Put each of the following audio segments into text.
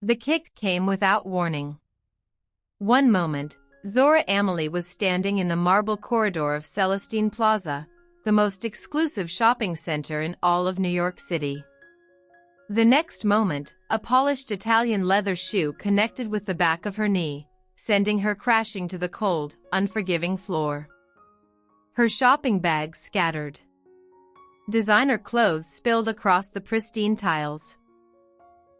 The kick came without warning. One moment, Zora Amahle was standing in the marble corridor of Celestine Plaza, the most exclusive shopping center in all of New York City. The next moment, a polished Italian leather shoe connected with the back of her knee, sending her crashing to the cold, unforgiving floor. Her shopping bag scattered. Designer clothes spilled across the pristine tiles.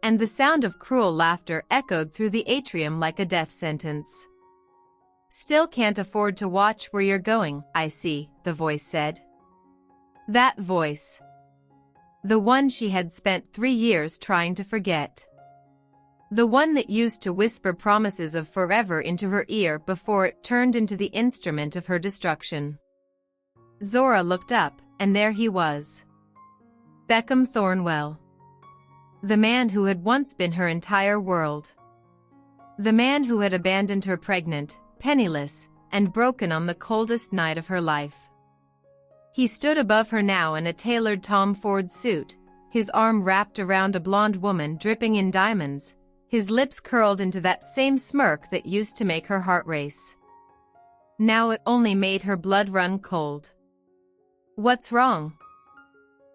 And the sound of cruel laughter echoed through the atrium like a death sentence. "Still can't afford to watch where you're going, I see," the voice said. That voice. The one she had spent 3 years trying to forget. The one that used to whisper promises of forever into her ear before it turned into the instrument of her destruction. Zora looked up, and there he was. Beckham Thornwell. The man who had once been her entire world. The man who had abandoned her pregnant, penniless, and broken on the coldest night of her life. He stood above her now in a tailored Tom Ford suit, his arm wrapped around a blonde woman dripping in diamonds, his lips curled into that same smirk that used to make her heart race. Now it only made her blood run cold. "What's wrong?"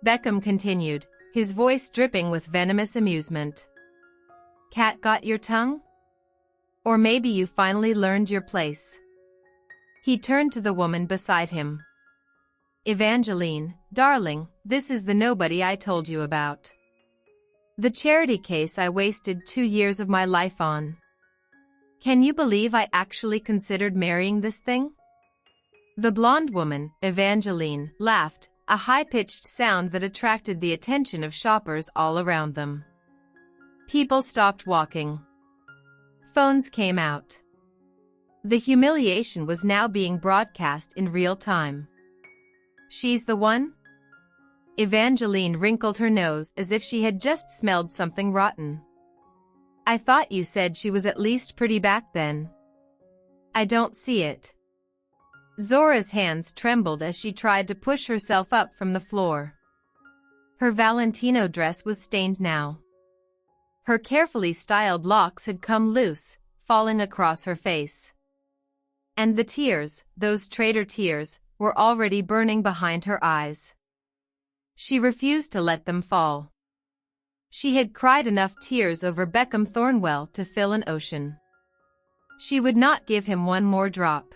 Beckham continued, his voice dripping with venomous amusement. "Cat got your tongue? Or maybe you finally learned your place." He turned to the woman beside him. "Evangeline, darling, this is the nobody I told you about. The charity case I wasted 2 years of my life on. Can you believe I actually considered marrying this thing?" The blonde woman, Evangeline, laughed, a high-pitched sound that attracted the attention of shoppers all around them. People stopped walking. Phones came out. The humiliation was now being broadcast in real time. "She's the one?" Evangeline wrinkled her nose as if she had just smelled something rotten. "I thought you said she was at least pretty back then." "I don't see it." Zora's hands trembled as she tried to push herself up from the floor. Her Valentino dress was stained now. Her carefully styled locks had come loose, falling across her face. And the tears, those traitor tears, were already burning behind her eyes. She refused to let them fall. She had cried enough tears over Beckham Thornwell to fill an ocean. She would not give him one more drop.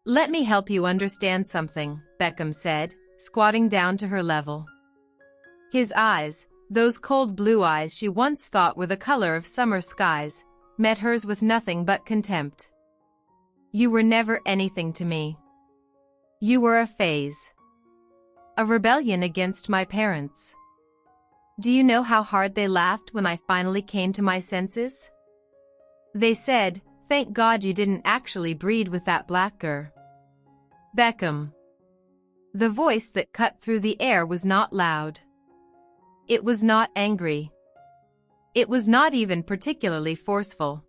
"Let me help you understand something," Beckham said, squatting down to her level. His eyes, those cold blue eyes she once thought were the color of summer skies, met hers with nothing but contempt. "You were never anything to me. You were a phase. A rebellion against my parents. Do you know how hard they laughed when I finally came to my senses? They said, 'Thank God you didn't actually breed with that black girl.'" Beckham. The voice that cut through the air was not loud. It was not angry. It was not even particularly forceful.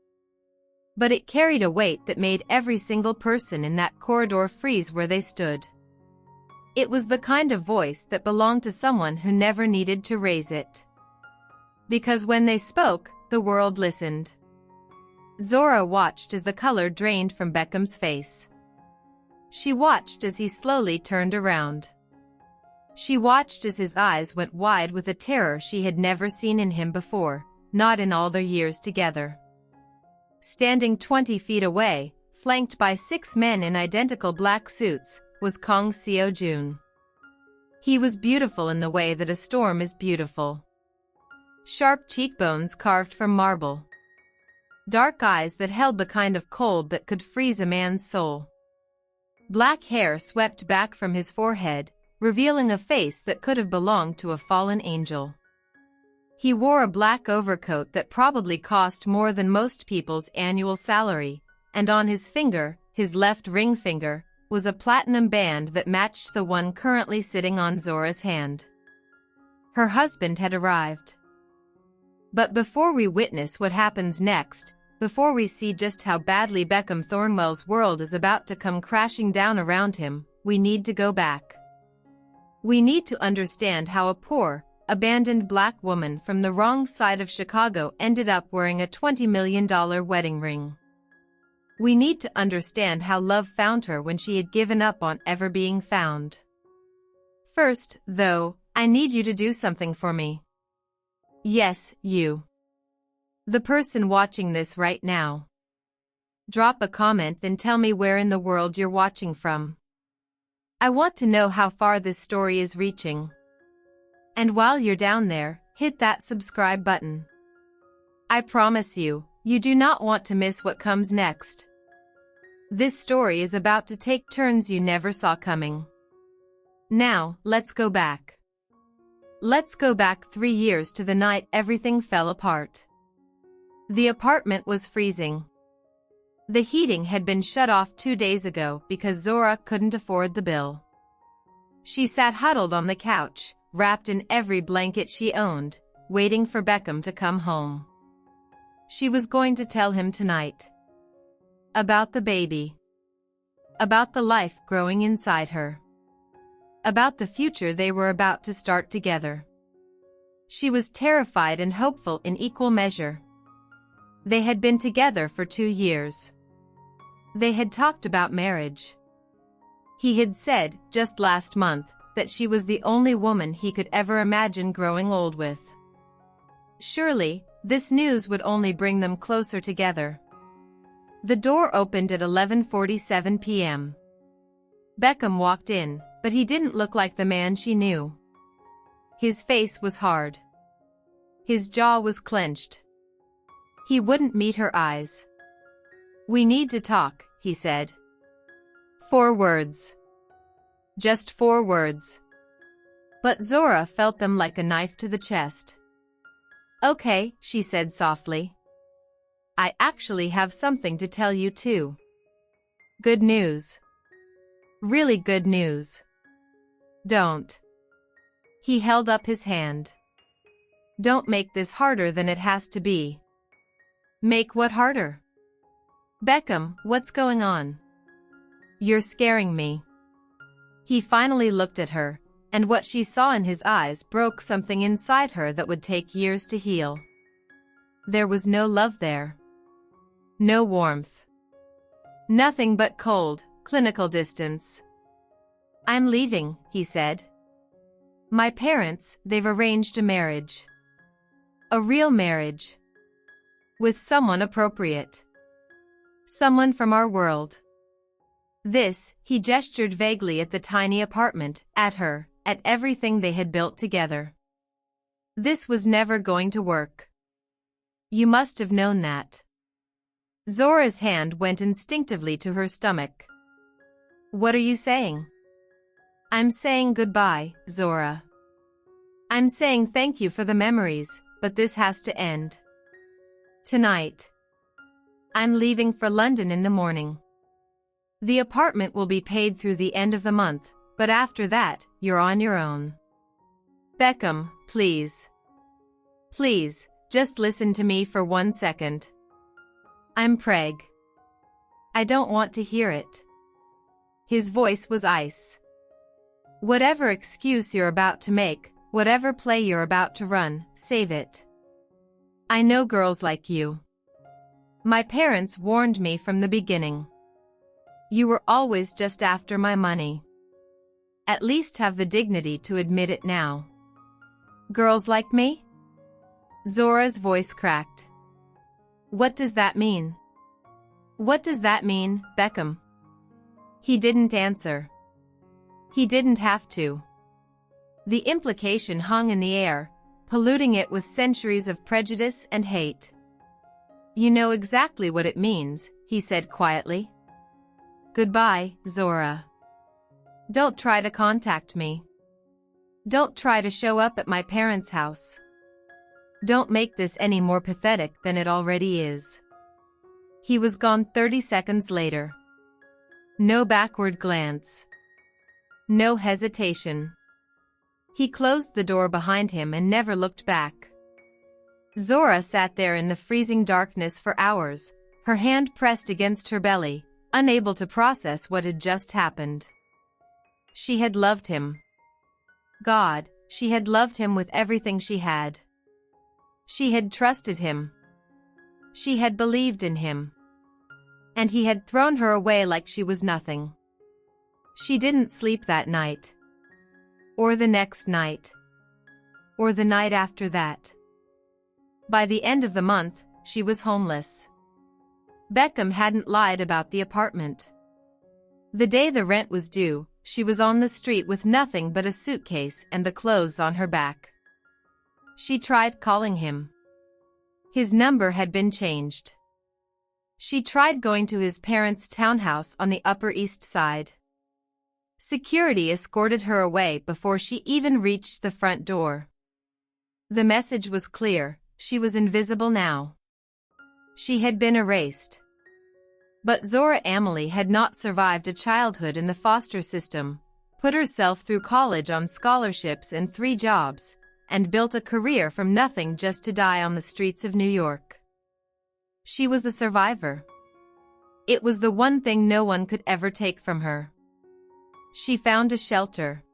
But it carried a weight that made every single person in that corridor freeze where they stood. It was the kind of voice that belonged to someone who never needed to raise it. Because when they spoke, the world listened. Zora watched as the color drained from Beckham's face. She watched as he slowly turned around. She watched as his eyes went wide with a terror she had never seen in him before, not in all their years together. Standing 20 feet away, flanked by 6 men in identical black suits, was Kong Seo-jun. He was beautiful in the way that a storm is beautiful. Sharp cheekbones carved from marble. Dark eyes that held the kind of cold that could freeze a man's soul. Black hair swept back from his forehead, revealing a face that could have belonged to a fallen angel. He wore a black overcoat that probably cost more than most people's annual salary, and on his finger, his left ring finger, was a platinum band that matched the one currently sitting on Zora's hand. Her husband had arrived. But before we witness what happens next, before we see just how badly Beckham Thornwell's world is about to come crashing down around him, we need to go back. We need to understand how a poor, abandoned black woman from the wrong side of Chicago ended up wearing a $20 million wedding ring. We need to understand how love found her when she had given up on ever being found. First, though, I need you to do something for me. Yes, you. The person watching this right now. Drop a comment and tell me where in the world you're watching from. I want to know how far this story is reaching. And while you're down there, hit that subscribe button. I promise you, you do not want to miss what comes next. This story is about to take turns you never saw coming. Now, let's go back. Let's go back 3 years to the night everything fell apart. The apartment was freezing. The heating had been shut off 2 days ago because Zora couldn't afford the bill. She sat huddled on the couch, wrapped in every blanket she owned, waiting for Beckham to come home. She was going to tell him tonight. About the baby. About the life growing inside her. About the future they were about to start together. She was terrified and hopeful in equal measure. They had been together for 2 years. They had talked about marriage. He had said, just last month, that she was the only woman he could ever imagine growing old with. Surely, this news would only bring them closer together. The door opened at 11:47 p.m. Beckham walked in, but he didn't look like the man she knew. His face was hard. His jaw was clenched. He wouldn't meet her eyes. "We need to talk," he said. 4 words. Just 4 words. But Zora felt them like a knife to the chest. "Okay," she said softly. "I actually have something to tell you too. Good news. Really good news." "Don't." He held up his hand. "Don't make this harder than it has to be." "Make what harder?" "Beckham, what's going on? You're scaring me." He finally looked at her, and what she saw in his eyes broke something inside her that would take years to heal. There was no love there. No warmth. Nothing but cold, clinical distance. "I'm leaving," he said. "My parents, they've arranged a marriage. A real marriage. With someone appropriate. Someone from our world." This, he gestured vaguely at the tiny apartment, at her, at everything they had built together. "This was never going to work. You must have known that." Zora's hand went instinctively to her stomach. "What are you saying?" "I'm saying goodbye, Zora. I'm saying thank you for the memories, but this has to end. Tonight. I'm leaving for London in the morning. The apartment will be paid through the end of the month, but after that, you're on your own. Beckham, please. Please, just listen to me for 1 second. I'm preg. I don't want to hear it." His voice was ice. "Whatever excuse you're about to make, whatever play you're about to run, save it. I know girls like you. My parents warned me from the beginning. You were always just after my money. At least have the dignity to admit it now. Girls like me?" Zora's voice cracked. "What does that mean? What does that mean, Beckham?" He didn't answer. He didn't have to. The implication hung in the air, polluting it with centuries of prejudice and hate. "You know exactly what it means," he said quietly. "Goodbye, Zora. Don't try to contact me. Don't try to show up at my parents' house. Don't make this any more pathetic than it already is." He was gone 30 seconds later. No backward glance. No hesitation. He closed the door behind him and never looked back. Zora sat there in the freezing darkness for hours, her hand pressed against her belly, unable to process what had just happened. She had loved him. God, she had loved him with everything she had. She had trusted him. She had believed in him. And he had thrown her away like she was nothing. She didn't sleep that night. Or the next night. Or the night after that. By the end of the month, she was homeless. Beckham hadn't lied about the apartment. The day the rent was due, she was on the street with nothing but a suitcase and the clothes on her back. She tried calling him. His number had been changed. She tried going to his parents' townhouse on the Upper East Side. Security escorted her away before she even reached the front door. The message was clear: she was invisible now. She had been erased. But Zora Amahle had not survived a childhood in the foster system, put herself through college on scholarships and 3 jobs, and built a career from nothing just to die on the streets of New York. She was a survivor. It was the one thing no one could ever take from her. She found a shelter.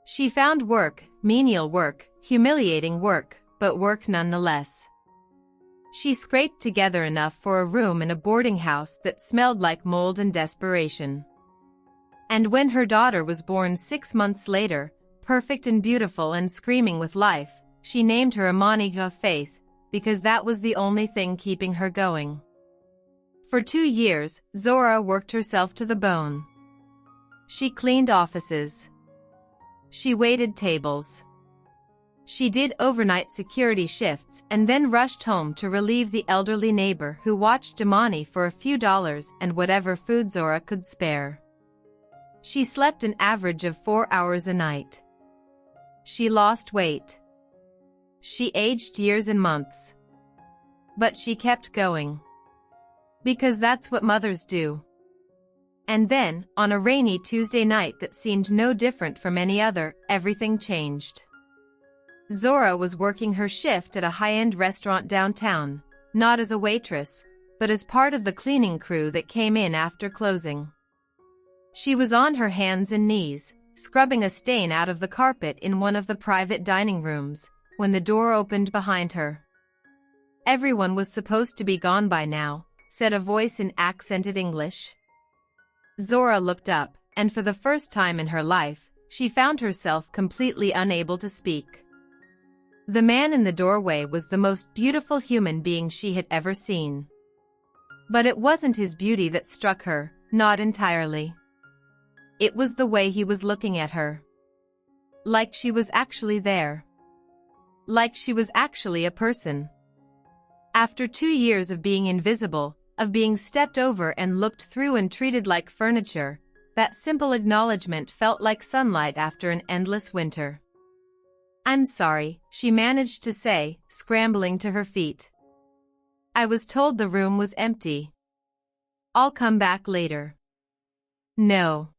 She found work, menial work, humiliating work, but work nonetheless. She scraped together enough for a room in a boarding house that smelled like mold and desperation. And when her daughter was born 6 months later, perfect and beautiful and screaming with life, she named her Imani Faith, because that was the only thing keeping her going. For 2 years, Zora worked herself to the bone. She cleaned offices. She waited tables. She did overnight security shifts and then rushed home to relieve the elderly neighbor who watched Imani for a few dollars and whatever food Zora could spare. She slept an average of 4 hours a night. She lost weight. She aged years and months. But she kept going. Because that's what mothers do. And then, on a rainy Tuesday night that seemed no different from any other, everything changed. Zora was working her shift at a high-end restaurant downtown, not as a waitress, but as part of the cleaning crew that came in after closing. She was on her hands and knees, scrubbing a stain out of the carpet in one of the private dining rooms, when the door opened behind her. "Everyone was supposed to be gone by now," said a voice in accented English. Zora looked up, and for the first time in her life, she found herself completely unable to speak. The man in the doorway was the most beautiful human being she had ever seen. But it wasn't his beauty that struck her, not entirely. It was the way he was looking at her. Like she was actually there. Like she was actually a person. After 2 years of being invisible, of being stepped over and looked through and treated like furniture, that simple acknowledgement felt like sunlight after an endless winter. "I'm sorry," she managed to say, scrambling to her feet. "I was told the room was empty. I'll come back later." "No."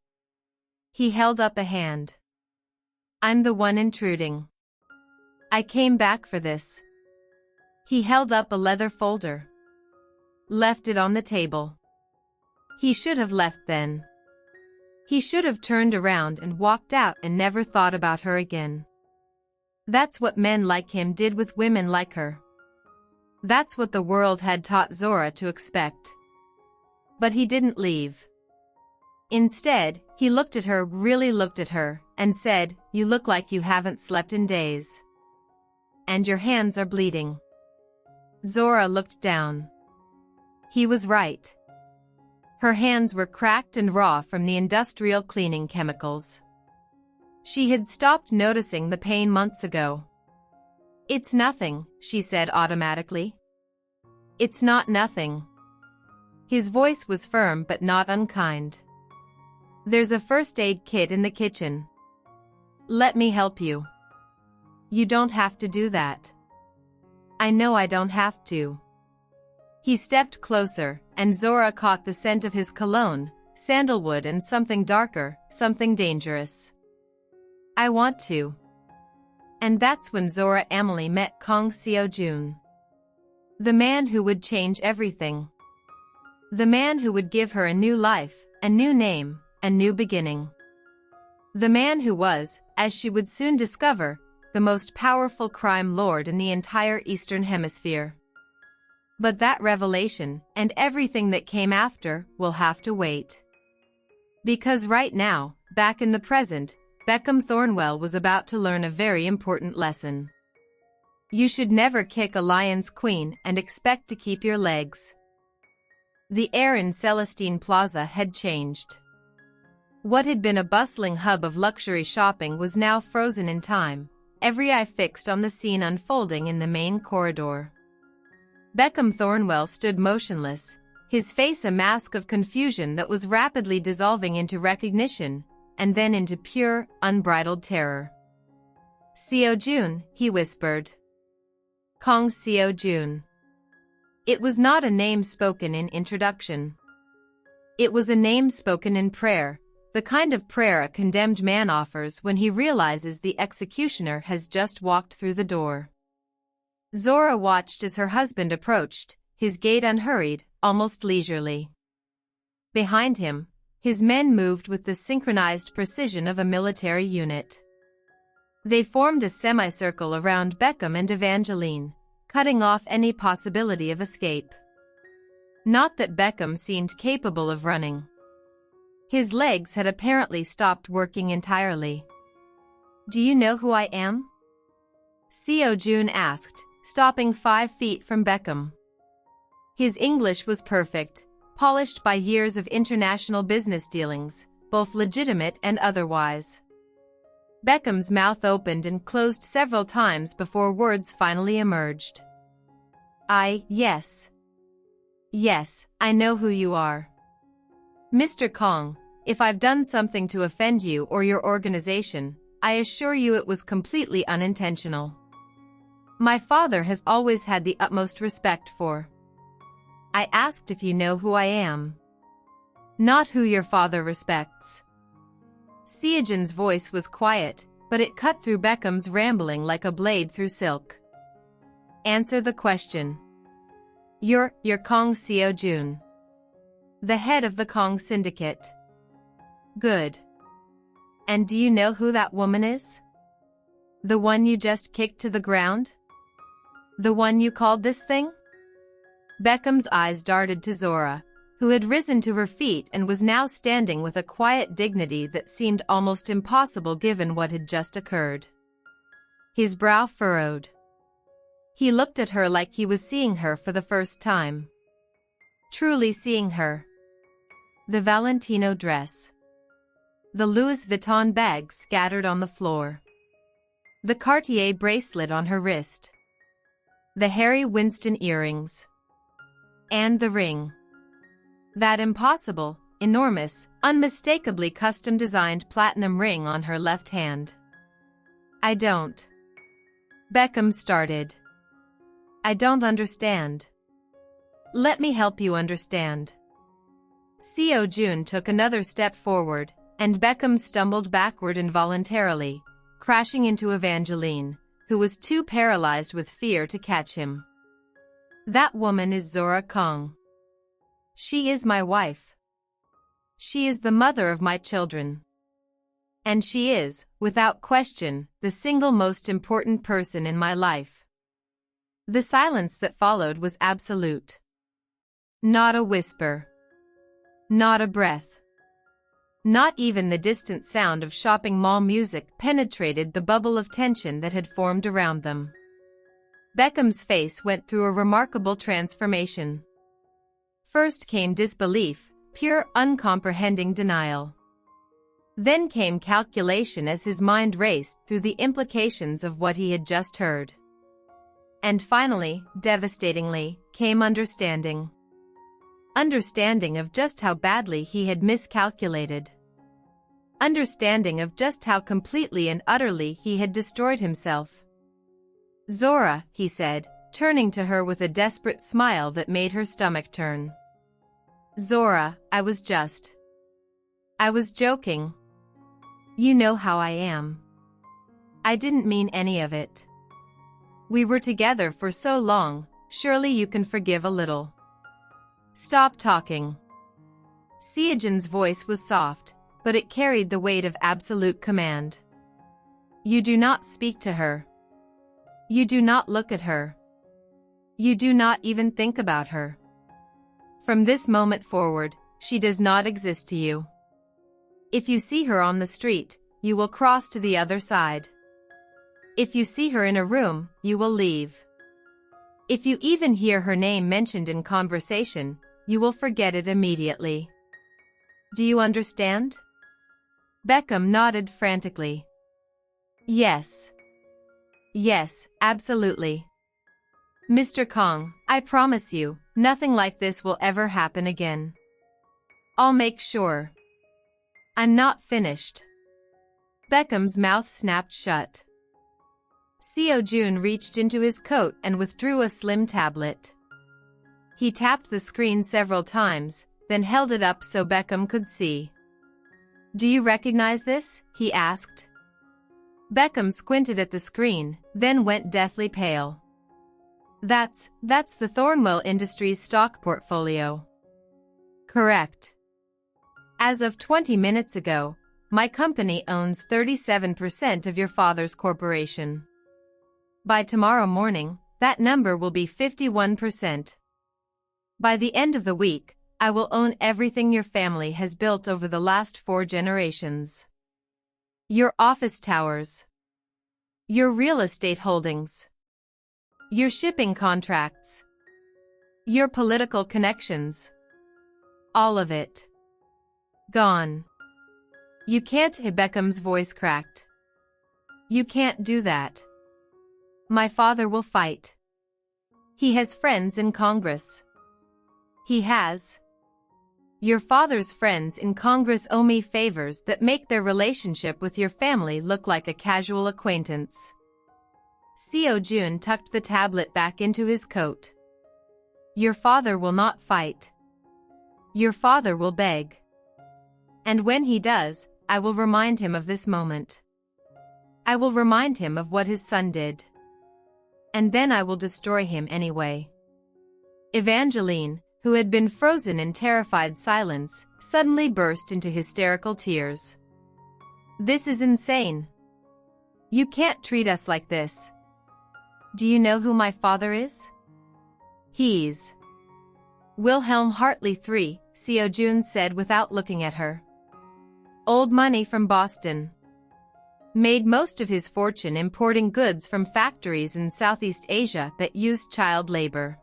He held up a hand. "I'm the one intruding. I came back for this." He held up a leather folder. Left it on the table. He should have left then. He should have turned around and walked out and never thought about her again. That's what men like him did with women like her. That's what the world had taught Zora to expect. But he didn't leave. Instead, he looked at her, really looked at her, and said, "You look like you haven't slept in days. And your hands are bleeding." Zora looked down. He was right. Her hands were cracked and raw from the industrial cleaning chemicals. She had stopped noticing the pain months ago. "It's nothing," she said automatically. "It's not nothing." His voice was firm but not unkind. "There's a first aid kit in the kitchen. Let me help you." "You don't have to do that." "I know I don't have to." He stepped closer, and Zora caught the scent of his cologne, sandalwood and something darker, something dangerous. "I want to." And that's when Zora Amahle met Kang Seo-jun. The man who would change everything. The man who would give her a new life, a new name, a new beginning. The man who was, as she would soon discover, the most powerful crime lord in the entire Eastern Hemisphere. But that revelation, and everything that came after, will have to wait. Because right now, back in the present, Beckham Thornwell was about to learn a very important lesson. You should never kick a lion's queen and expect to keep your legs. The air in Celestine Plaza had changed. What had been a bustling hub of luxury shopping was now frozen in time, every eye fixed on the scene unfolding in the main corridor. Beckham Thornwell stood motionless, his face a mask of confusion that was rapidly dissolving into recognition, and then into pure, unbridled terror. "Seo Jun," he whispered. "Kong Seo Jun." It was not a name spoken in introduction. It was a name spoken in prayer, the kind of prayer a condemned man offers when he realizes the executioner has just walked through the door. Zora watched as her husband approached, his gait unhurried, almost leisurely. Behind him, his men moved with the synchronized precision of a military unit. They formed a semicircle around Beckham and Evangeline, cutting off any possibility of escape. Not that Beckham seemed capable of running. His legs had apparently stopped working entirely. "Do you know who I am?" Seo Jun asked, stopping 5 feet from Beckham. His English was perfect, polished by years of international business dealings, both legitimate and otherwise. Beckham's mouth opened and closed several times before words finally emerged. Yes. Yes, I know who you are. Mr. Kong, if I've done something to offend you or your organization, I assure you it was completely unintentional. My father has always had the utmost respect for. I asked if you know who I am. Not who your father respects. Seojin's voice was quiet, but it cut through Beckham's rambling like a blade through silk. Answer the question. You're Kong Seo Jun, the head of the Kong Syndicate. Good. And do you know who that woman is? The one you just kicked to the ground? The one you called this thing? Beckham's eyes darted to Zora, who had risen to her feet and was now standing with a quiet dignity that seemed almost impossible given what had just occurred. His brow furrowed. He looked at her like he was seeing her for the first time. Truly seeing her. The Valentino dress. The Louis Vuitton bag scattered on the floor. The Cartier bracelet on her wrist. The Harry Winston earrings. And the ring. That impossible, enormous, unmistakably custom-designed platinum ring on her left hand. I don't. Beckham started. I don't understand. Let me help you understand. Seo Jun took another step forward, and Beckham stumbled backward involuntarily, crashing into Evangeline, who was too paralyzed with fear to catch him. That woman is Zora Kong. She is my wife. She is the mother of my children. And she is, without question, the single most important person in my life. The silence that followed was absolute. Not a whisper. Not a breath. Not even the distant sound of shopping mall music penetrated the bubble of tension that had formed around them. Beckham's face went through a remarkable transformation. First came disbelief, pure, uncomprehending denial. Then came calculation as his mind raced through the implications of what he had just heard. And finally, devastatingly, came understanding. Understanding of just how badly he had miscalculated. Understanding of just how completely and utterly he had destroyed himself. Zora, he said, turning to her with a desperate smile that made her stomach turn. Zora, I was joking. You know how I am. I didn't mean any of it. We were together for so long, surely you can forgive a little. Stop talking. Seojin's voice was soft, but it carried the weight of absolute command. You do not speak to her. You do not look at her. You do not even think about her. From this moment forward, she does not exist to you. If you see her on the street, you will cross to the other side. If you see her in a room, you will leave. If you even hear her name mentioned in conversation, you will forget it immediately. Do you understand? Beckham nodded frantically. Yes. Yes, absolutely. Mr. Kong, I promise you, nothing like this will ever happen again. I'll make sure. I'm not finished. Beckham's mouth snapped shut. Seo Jun reached into his coat and withdrew a slim tablet. He tapped the screen several times, then held it up so Beckham could see. Do you recognize this? He asked. Beckham squinted at the screen, then went deathly pale. That's the Thornwell Industries stock portfolio. Correct. As of 20 minutes ago, my company owns 37% of your father's corporation. By tomorrow morning, that number will be 51%. By the end of the week, I will own everything your family has built over the last 4 generations. Your office towers. Your real estate holdings. Your shipping contracts. Your political connections. All of it. Gone. You can't. Beckham's voice cracked. You can't do that. My father will fight. He has friends in Congress. He has. Your father's friends in Congress owe me favors that make their relationship with your family look like a casual acquaintance. Seo Jun tucked the tablet back into his coat. Your father will not fight. Your father will beg. And when he does, I will remind him of this moment. I will remind him of what his son did. And then I will destroy him anyway. Evangeline, who had been frozen in terrified silence, suddenly burst into hysterical tears. This is insane. You can't treat us like this. Do you know who my father is? He's Wilhelm Hartley III, Seo Jun said without looking at her. Old money from Boston. Made most of his fortune importing goods from factories in Southeast Asia that used child labor.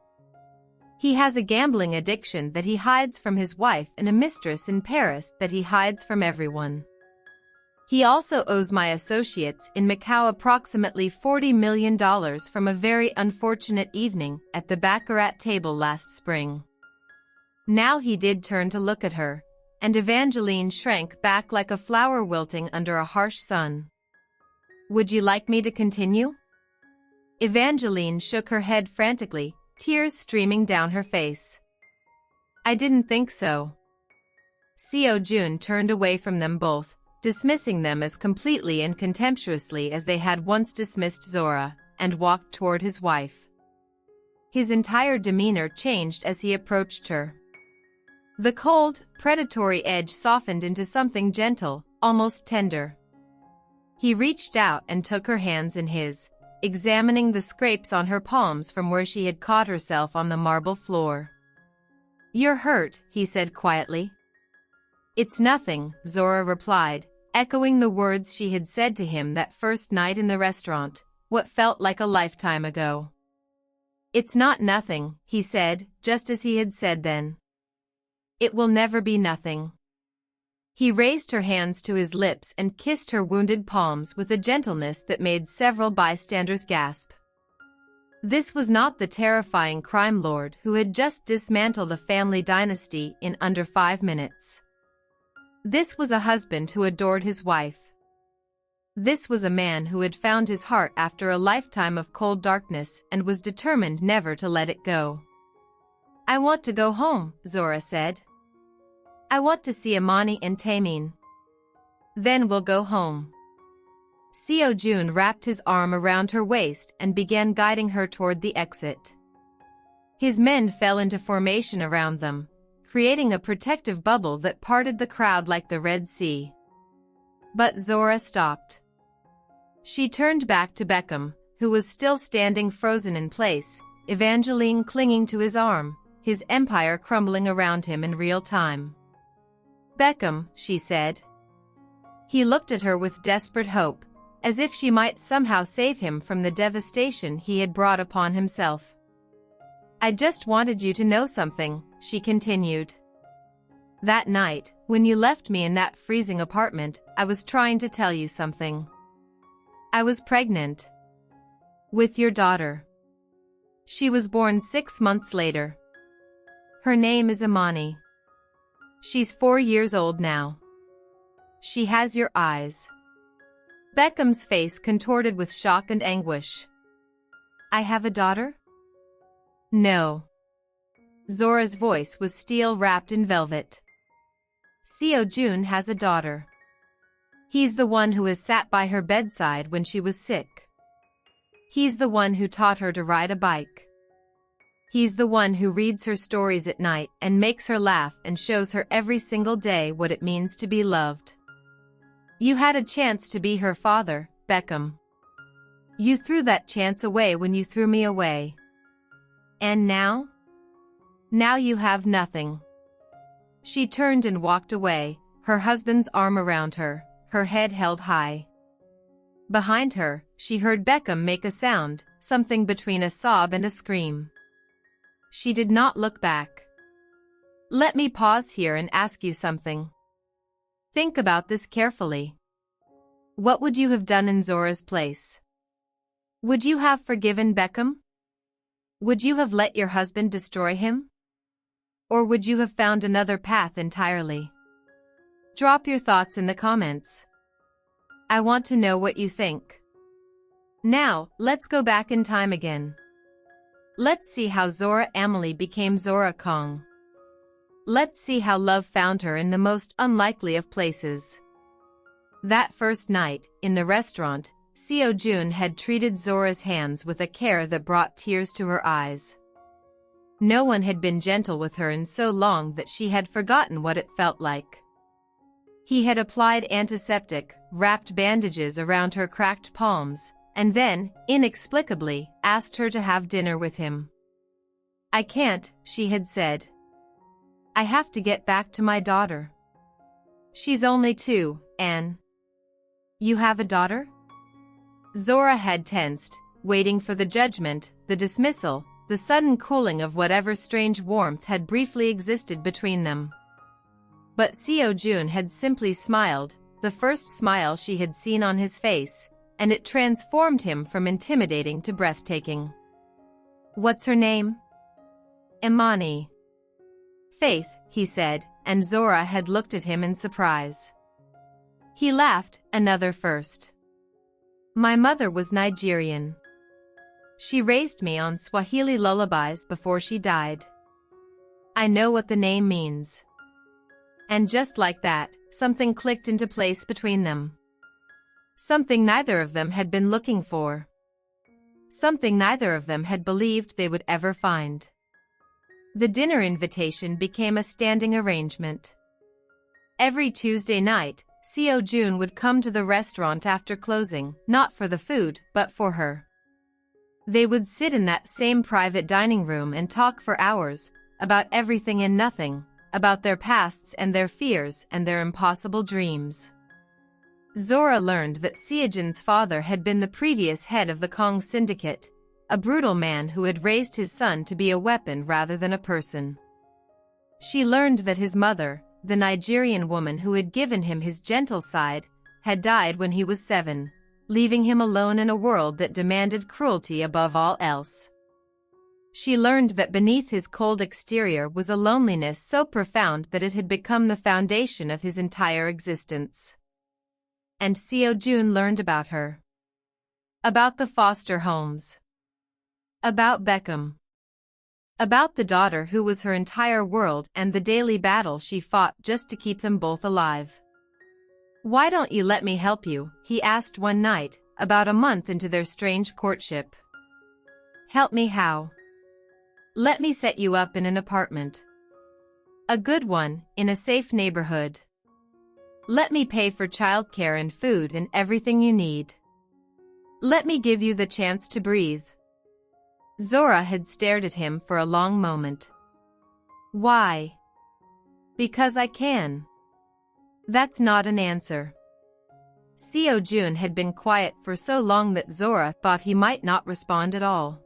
He has a gambling addiction that he hides from his wife and a mistress in Paris that he hides from everyone. He also owes my associates in Macau approximately $40 million from a very unfortunate evening at the baccarat table last spring. Now he did turn to look at her, and Evangeline shrank back like a flower wilting under a harsh sun. Would you like me to continue? Evangeline shook her head frantically, tears streaming down her face. I didn't think so. Seo Jun turned away from them both, dismissing them as completely and contemptuously as they had once dismissed Zora, and walked toward his wife. His entire demeanor changed as he approached her. The cold, predatory edge softened into something gentle, almost tender. He reached out and took her hands in his, examining the scrapes on her palms from where she had caught herself on the marble floor. You're hurt, he said quietly. It's nothing, Zora replied, echoing the words she had said to him that first night in the restaurant, what felt like a lifetime ago. It's not nothing, he said, just as he had said then. It will never be nothing. He raised her hands to his lips and kissed her wounded palms with a gentleness that made several bystanders gasp. This was not the terrifying crime lord who had just dismantled a family dynasty in under 5 minutes. This was a husband who adored his wife. This was a man who had found his heart after a lifetime of cold darkness and was determined never to let it go. I want to go home, Zora said. I want to see Amani and Taemin. Then we'll go home. Seo Jun wrapped his arm around her waist and began guiding her toward the exit. His men fell into formation around them, creating a protective bubble that parted the crowd like the Red Sea. But Zora stopped. She turned back to Beckham, who was still standing frozen in place, Evangeline clinging to his arm, his empire crumbling around him in real time. "Beckham," she said. He looked at her with desperate hope, as if she might somehow save him from the devastation he had brought upon himself. "I just wanted you to know something," she continued. "That night, when you left me in that freezing apartment, I was trying to tell you something. I was pregnant. With your daughter. She was born 6 months later. Her name is Imani. She's 4 years old now. She has your eyes." Beckham's face contorted with shock and anguish. "I have a daughter?" "No." Zora's voice was steel wrapped in velvet. "Seo Jun has a daughter. He's the one who has sat by her bedside when she was sick. He's the one who taught her to ride a bike. He's the one who reads her stories at night and makes her laugh and shows her every single day what it means to be loved. You had a chance to be her father, Beckham. You threw that chance away when you threw me away. And now? Now you have nothing." She turned and walked away, her husband's arm around her, her head held high. Behind her, she heard Beckham make a sound, something between a sob and a scream. She did not look back. "Let me pause here and ask you something. Think about this carefully. What would you have done in Zora's place? Would you have forgiven Beckham? Would you have let your husband destroy him? Or would you have found another path entirely? Drop your thoughts in the comments. I want to know what you think. Now, let's go back in time again. Let's see how Zora Amahle became Zora Kong. Let's see how love found her in the most unlikely of places. That first night, in the restaurant, Seo Jun had treated Zora's hands with a care that brought tears to her eyes. No one had been gentle with her in so long that she had forgotten what it felt like. He had applied antiseptic, wrapped bandages around her cracked palms, and then, inexplicably, asked her to have dinner with him. "I can't," she had said. "I have to get back to my daughter. She's only 2, Anne." "You have a daughter?" Zora had tensed, waiting for the judgment, the dismissal, the sudden cooling of whatever strange warmth had briefly existed between them. But Seo Jun had simply smiled, the first smile she had seen on his face, and it transformed him from intimidating to breathtaking. "What's her name?" "Imani." "Faith," he said, and Zora had looked at him in surprise. He laughed, another first. "My mother was Nigerian. She raised me on Swahili lullabies before she died. I know what the name means." And just like that, something clicked into place between them. Something neither of them had been looking for. Something neither of them had believed they would ever find. The dinner invitation became a standing arrangement. Every Tuesday night, Seo Jun would come to the restaurant after closing, not for the food, but for her. They would sit in that same private dining room and talk for hours, about everything and nothing, about their pasts and their fears and their impossible dreams. Zora learned that Seo Jun's father had been the previous head of the Kong Syndicate, a brutal man who had raised his son to be a weapon rather than a person. She learned that his mother, the Nigerian woman who had given him his gentle side, had died when he was 7, leaving him alone in a world that demanded cruelty above all else. She learned that beneath his cold exterior was a loneliness so profound that it had become the foundation of his entire existence. And Seo Jun learned about her. About the foster homes. About Beckham. About the daughter who was her entire world and the daily battle she fought just to keep them both alive. "Why don't you let me help you?" he asked one night, about a month into their strange courtship. "Help me how?" "Let me set you up in an apartment." A good one, in a safe neighborhood. Let me pay for childcare and food and everything you need. Let me give you the chance to breathe. Zora had stared at him for a long moment. Why? Because I can. That's not an answer. Seo Jun had been quiet for so long that Zora thought he might not respond at all.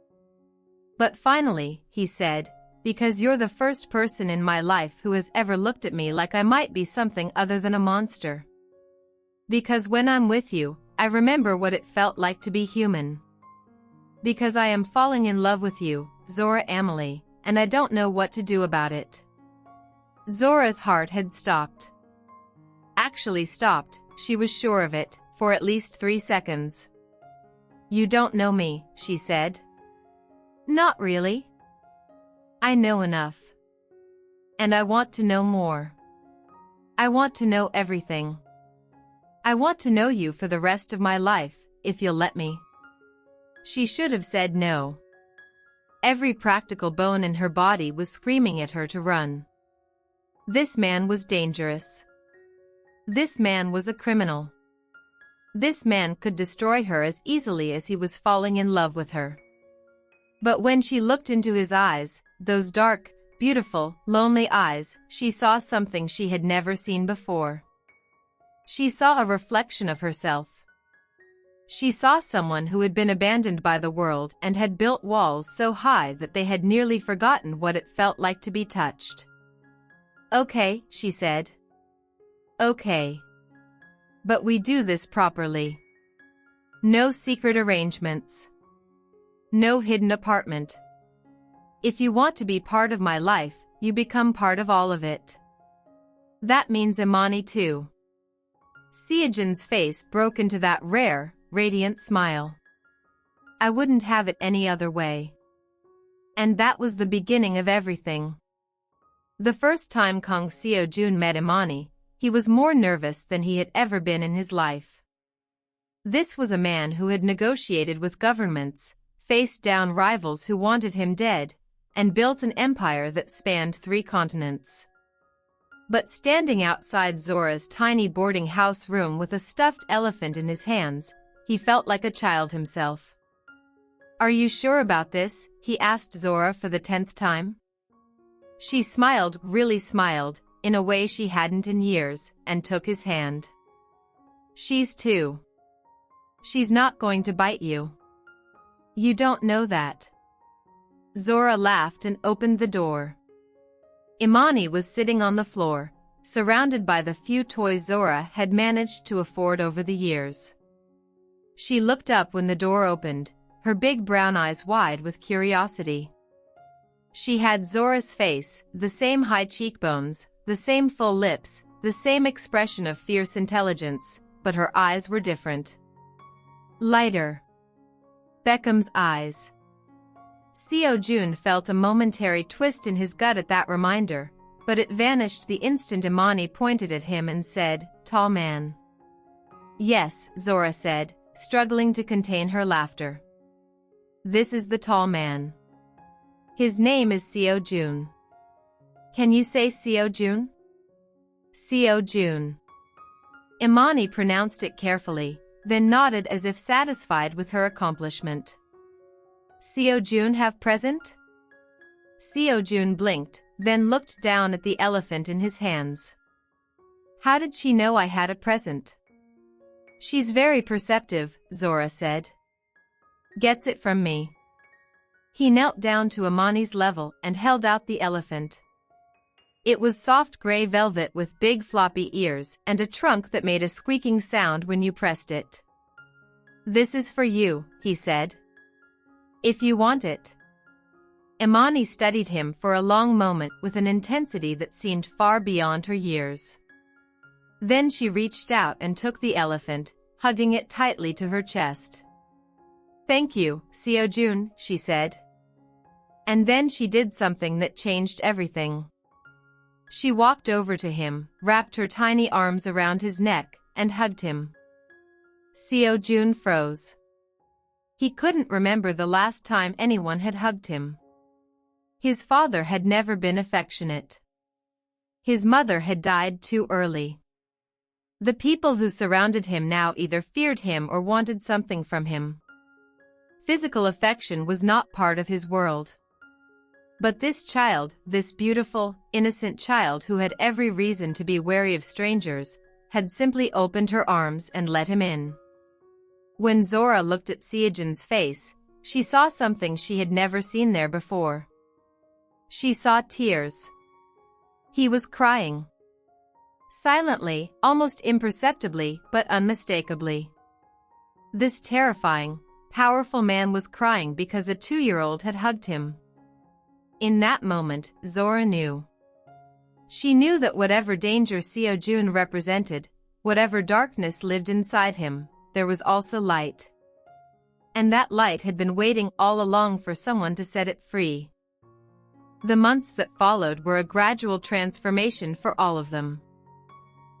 But finally, he said, because you're the first person in my life who has ever looked at me like I might be something other than a monster. Because when I'm with you, I remember what it felt like to be human. Because I am falling in love with you, Zora Amahle, and I don't know what to do about it. Zora's heart had stopped. Actually stopped, she was sure of it, for at least 3 seconds. You don't know me, she said. Not really. I know enough. And I want to know more. I want to know everything. I want to know you for the rest of my life, if you'll let me. She should have said no. Every practical bone in her body was screaming at her to run. This man was dangerous. This man was a criminal. This man could destroy her as easily as he was falling in love with her. But when she looked into his eyes, those dark, beautiful, lonely eyes, she saw something she had never seen before. She saw a reflection of herself. She saw someone who had been abandoned by the world and had built walls so high that they had nearly forgotten what it felt like to be touched. Okay, she said. Okay. But we do this properly. No secret arrangements. No hidden apartment. If you want to be part of my life, you become part of all of it. That means Imani too. Seojun's face broke into that rare, radiant smile. I wouldn't have it any other way. And that was the beginning of everything. The first time Kang Seo-jun met Imani, he was more nervous than he had ever been in his life. This was a man who had negotiated with governments, faced down rivals who wanted him dead, and built an empire that spanned 3 continents. But standing outside Zora's tiny boarding house room with a stuffed elephant in his hands, he felt like a child himself. Are you sure about this? He asked Zora for the 10th time. She smiled, really smiled, in a way she hadn't in years, and took his hand. She's 2. She's not going to bite you. You don't know that. Zora laughed and opened the door. Imani was sitting on the floor, surrounded by the few toys Zora had managed to afford over the years. She looked up when the door opened, her big brown eyes wide with curiosity. She had Zora's face, the same high cheekbones, the same full lips, the same expression of fierce intelligence, but her eyes were different. Lighter. Beckham's eyes. Seo-jun felt a momentary twist in his gut at that reminder, but it vanished the instant Imani pointed at him and said, "Tall man." Yes, Zora said, struggling to contain her laughter. This is the tall man. His name is Seo-jun. Can you say Seo-jun? Seo-jun. Imani pronounced it carefully, then nodded as if satisfied with her accomplishment. Seo-jun have present? Seo-jun blinked, then looked down at the elephant in his hands. How did she know I had a present? She's very perceptive, Zora said. Gets it from me. He knelt down to Imani's level and held out the elephant. It was soft gray velvet with big floppy ears and a trunk that made a squeaking sound when you pressed it. This is for you, he said. If you want it. Imani studied him for a long moment with an intensity that seemed far beyond her years. Then she reached out and took the elephant, hugging it tightly to her chest. Thank you, Seo-jun, she said. And then she did something that changed everything. She walked over to him, wrapped her tiny arms around his neck, and hugged him. Seo-jun froze. He couldn't remember the last time anyone had hugged him. His father had never been affectionate. His mother had died too early. The people who surrounded him now either feared him or wanted something from him. Physical affection was not part of his world. But this child, this beautiful, innocent child who had every reason to be wary of strangers, had simply opened her arms and let him in. When Zora looked at Seojun's face, she saw something she had never seen there before. She saw tears. He was crying. Silently, almost imperceptibly, but unmistakably. This terrifying, powerful man was crying because a 2-year-old had hugged him. In that moment, Zora knew. She knew that whatever danger Seojun represented, whatever darkness lived inside him, there was also light. And that light had been waiting all along for someone to set it free. The months that followed were a gradual transformation for all of them.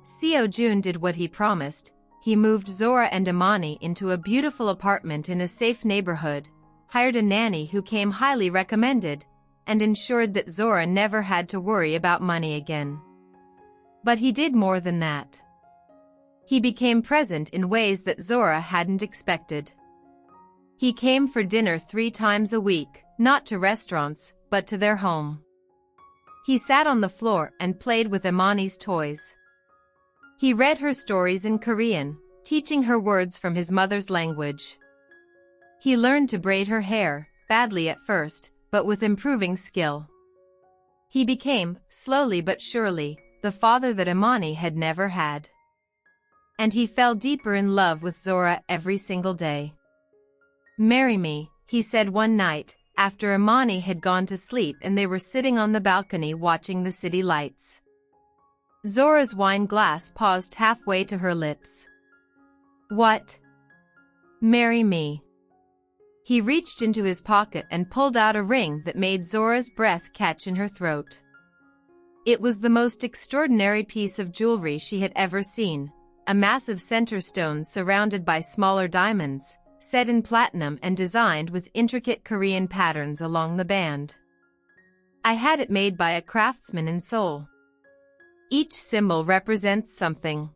Seojun did what he promised. He moved Zora and Imani into a beautiful apartment in a safe neighborhood, hired a nanny who came highly recommended, and ensured that Zora never had to worry about money again. But he did more than that. He became present in ways that Zora hadn't expected. He came for dinner 3 times a week, not to restaurants, but to their home. He sat on the floor and played with Imani's toys. He read her stories in Korean, teaching her words from his mother's language. He learned to braid her hair, badly at first, but with improving skill. He became, slowly but surely, the father that Imani had never had. And he fell deeper in love with Zora every single day. "Marry me," he said one night, after Imani had gone to sleep and they were sitting on the balcony watching the city lights. Zora's wine glass paused halfway to her lips. "What? Marry me." He reached into his pocket and pulled out a ring that made Zora's breath catch in her throat. It was the most extraordinary piece of jewelry she had ever seen, a massive center stone surrounded by smaller diamonds, set in platinum and designed with intricate Korean patterns along the band. "I had it made by a craftsman in Seoul. Each symbol represents something.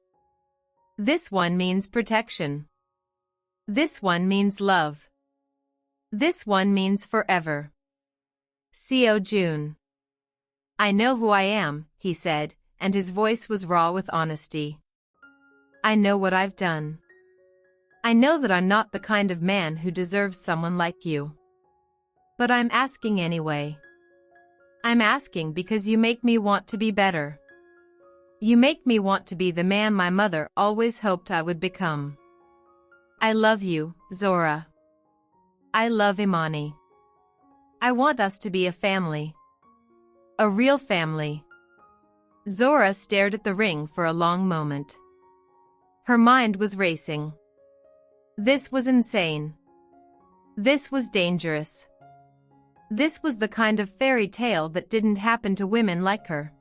This one means protection. This one means love. This one means forever." Seojun. "I know who I am," he said, and his voice was raw with honesty. "I know what I've done. I know that I'm not the kind of man who deserves someone like you. But I'm asking anyway. I'm asking because you make me want to be better. You make me want to be the man my mother always hoped I would become. I love you, Zora. I love Imani. I want us to be a family. A real family." Zora stared at the ring for a long moment. Her mind was racing. This was insane. This was dangerous. This was the kind of fairy tale that didn't happen to women like her.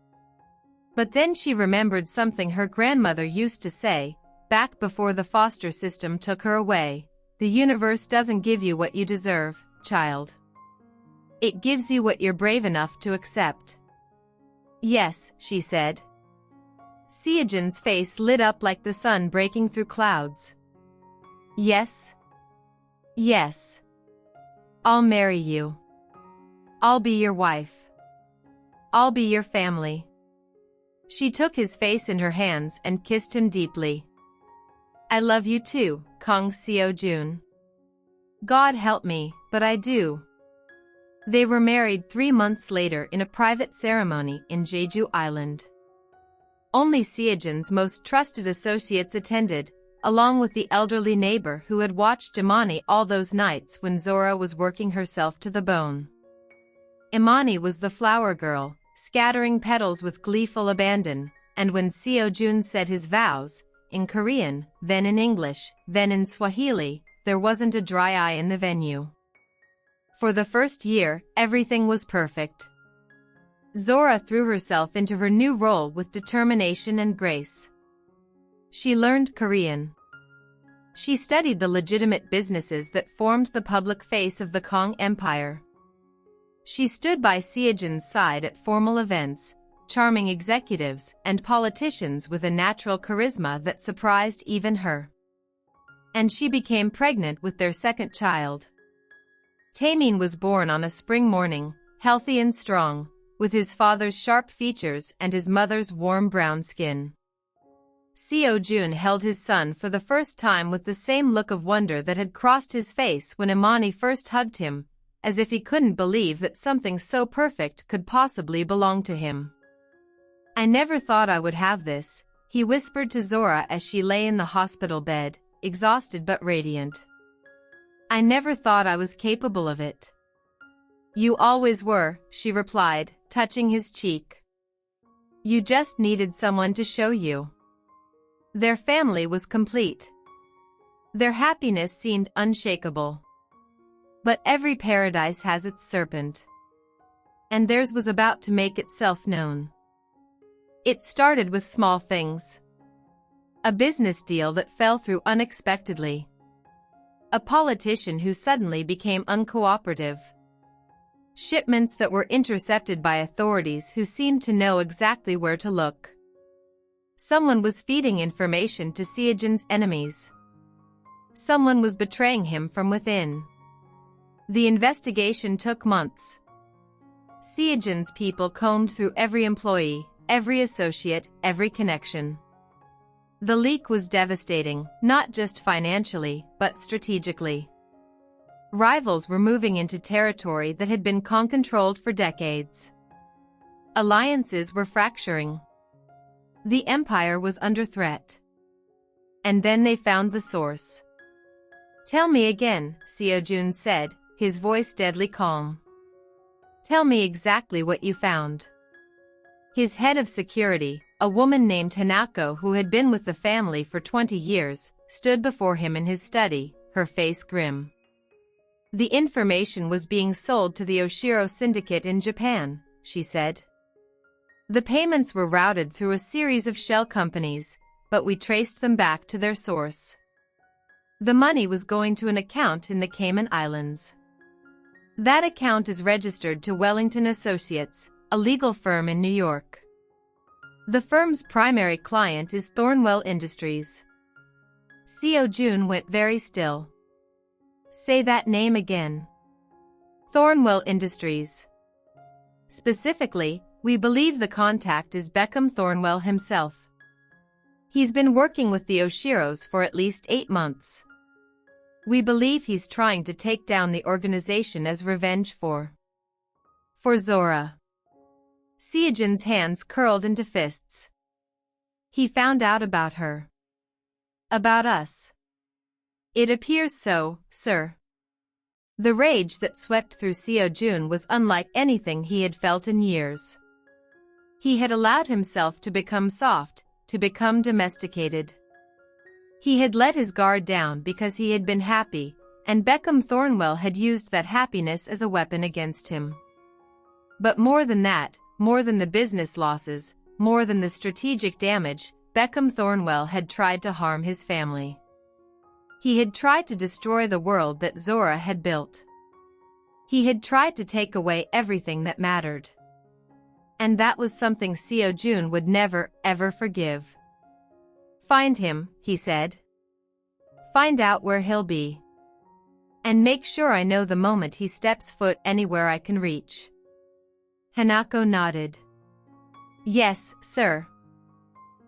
But then she remembered something her grandmother used to say, back before the foster system took her away: "The universe doesn't give you what you deserve, child. It gives you what you're brave enough to accept." "Yes," she said. Seojun's face lit up like the sun breaking through clouds. "Yes. Yes. I'll marry you. I'll be your wife. I'll be your family." She took his face in her hands and kissed him deeply. "I love you too, Kang Seojun. God help me, but I do." They were married 3 months later in a private ceremony in Jeju Island. Only Seojun's most trusted associates attended, along with the elderly neighbor who had watched Imani all those nights when Zora was working herself to the bone. Imani was the flower girl, scattering petals with gleeful abandon, and when Seojun said his vows, in Korean, then in English, then in Swahili, there wasn't a dry eye in the venue. For the first year, everything was perfect. Zora threw herself into her new role with determination and grace. She learned Korean. She studied the legitimate businesses that formed the public face of the Kang Empire. She stood by Seojun's side at formal events, charming executives, and politicians with a natural charisma that surprised even her. And she became pregnant with their second child. Tameen was born on a spring morning, healthy and strong, with his father's sharp features and his mother's warm brown skin. Seo-jun held his son for the first time with the same look of wonder that had crossed his face when Imani first hugged him, as if he couldn't believe that something so perfect could possibly belong to him. "I never thought I would have this," he whispered to Zora as she lay in the hospital bed, exhausted but radiant. "I never thought I was capable of it." "You always were," she replied, touching his cheek. "You just needed someone to show you." Their family was complete. Their happiness seemed unshakable. But every paradise has its serpent. And theirs was about to make itself known. It started with small things. A business deal that fell through unexpectedly. A politician who suddenly became uncooperative. Shipments that were intercepted by authorities who seemed to know exactly where to look. Someone was feeding information to Seo-jun's enemies. Someone was betraying him from within. The investigation took months. Seo-jun's people combed through every employee, every associate, every connection. The leak was devastating, not just financially, but strategically. Rivals were moving into territory that had been controlled for decades. Alliances were fracturing. The empire was under threat. And then they found the source. "Tell me again," Seo-jun said, his voice deadly calm. "Tell me exactly what you found." His head of security, a woman named Hanako who had been with the family for 20 years, stood before him in his study, her face grim. "The information was being sold to the Oshiro syndicate in Japan," she said. "The payments were routed through a series of shell companies, but we traced them back to their source. The money was going to an account in the Cayman Islands. That account is registered to Wellington Associates, a legal firm in New York. The firm's primary client is Thornwell Industries." Seo-jun went very still. "Say that name again." "Thornwell Industries. Specifically, we believe the contact is Beckham Thornwell himself. He's been working with the Oshiros for at least 8 months. We believe he's trying to take down the organization as revenge for Zora." Seo-jun's hands curled into fists. "He found out about her. About us." "It appears so, sir." The rage that swept through Seo-jun was unlike anything he had felt in years. He had allowed himself to become soft, to become domesticated. He had let his guard down because he had been happy, and Beckham Thornwell had used that happiness as a weapon against him. But more than that, more than the business losses, more than the strategic damage, Beckham Thornwell had tried to harm his family. He had tried to destroy the world that Zora had built. He had tried to take away everything that mattered. And that was something Seo-jun would never, ever forgive. "Find him," he said. "Find out where he'll be. And make sure I know the moment he steps foot anywhere I can reach." Hanako nodded. "Yes, sir."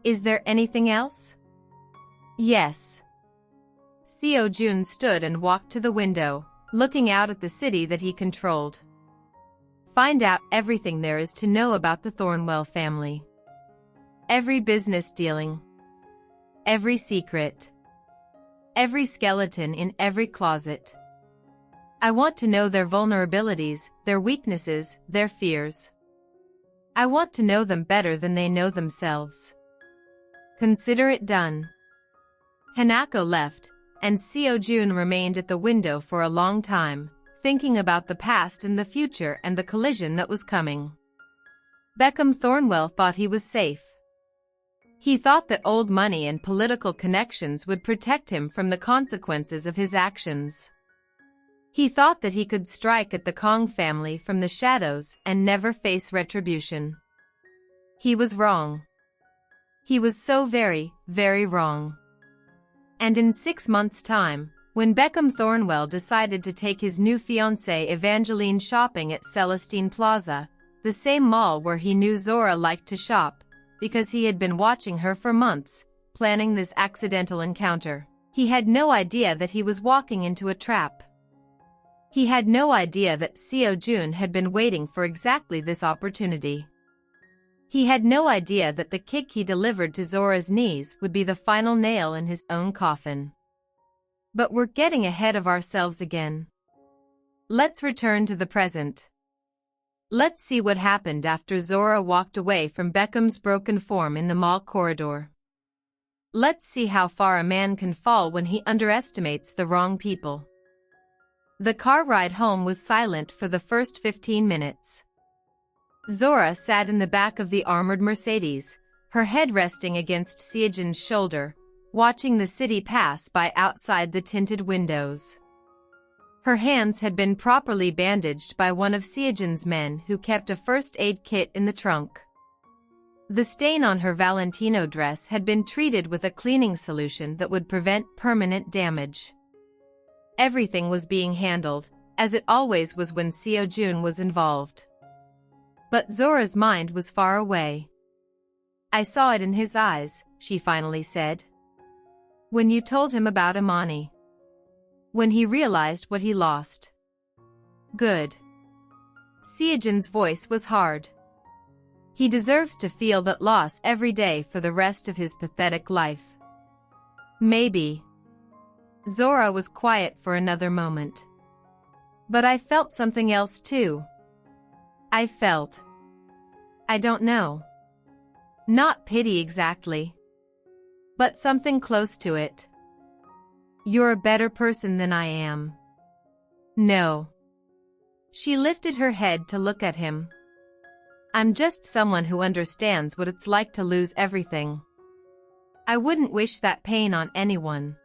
"Is there anything else?" "Yes." Seo-jun stood and walked to the window, looking out at the city that he controlled. "Find out everything there is to know about the Thornwell family. Every business dealing. Every secret. Every skeleton in every closet. I want to know their vulnerabilities, their weaknesses, their fears. I want to know them better than they know themselves. Consider it done." Hanako left, and Seo-jun remained at the window for a long time, thinking about the past and the future and the collision that was coming. Beckham Thornwell thought he was safe. He thought that old money and political connections would protect him from the consequences of his actions. He thought that he could strike at the Kong family from the shadows and never face retribution. He was wrong. He was so very, very wrong. And in 6 months' time, when Beckham Thornwell decided to take his new fiancée Evangeline shopping at Celestine Plaza, the same mall where he knew Zora liked to shop, because he had been watching her for months, planning this accidental encounter, he had no idea that he was walking into a trap. He had no idea that Seo Jun had been waiting for exactly this opportunity. He had no idea that the kick he delivered to Zora's knees would be the final nail in his own coffin. But we're getting ahead of ourselves again. Let's return to the present. Let's see what happened after Zora walked away from Beckham's broken form in the mall corridor. Let's see how far a man can fall when he underestimates the wrong people. The car ride home was silent for the first 15 minutes. Zora sat in the back of the armored Mercedes, her head resting against Seojin's shoulder, watching the city pass by outside the tinted windows. Her hands had been properly bandaged by one of Seojin's men who kept a first aid kit in the trunk. The stain on her Valentino dress had been treated with a cleaning solution that would prevent permanent damage. Everything was being handled, as it always was when Seo Jun was involved. But Zora's mind was far away. "I saw it in his eyes," she finally said. "When you told him about Amani. When he realized what he lost." "Good." Seojin's voice was hard. "He deserves to feel that loss every day for the rest of his pathetic life." "Maybe." Zora was quiet for another moment. "But I felt something else too. I don't know. Not pity exactly. But something close to it. You're a better person than I am." "No." She lifted her head to look at him. "I'm just someone who understands what it's like to lose everything. I wouldn't wish that pain on anyone.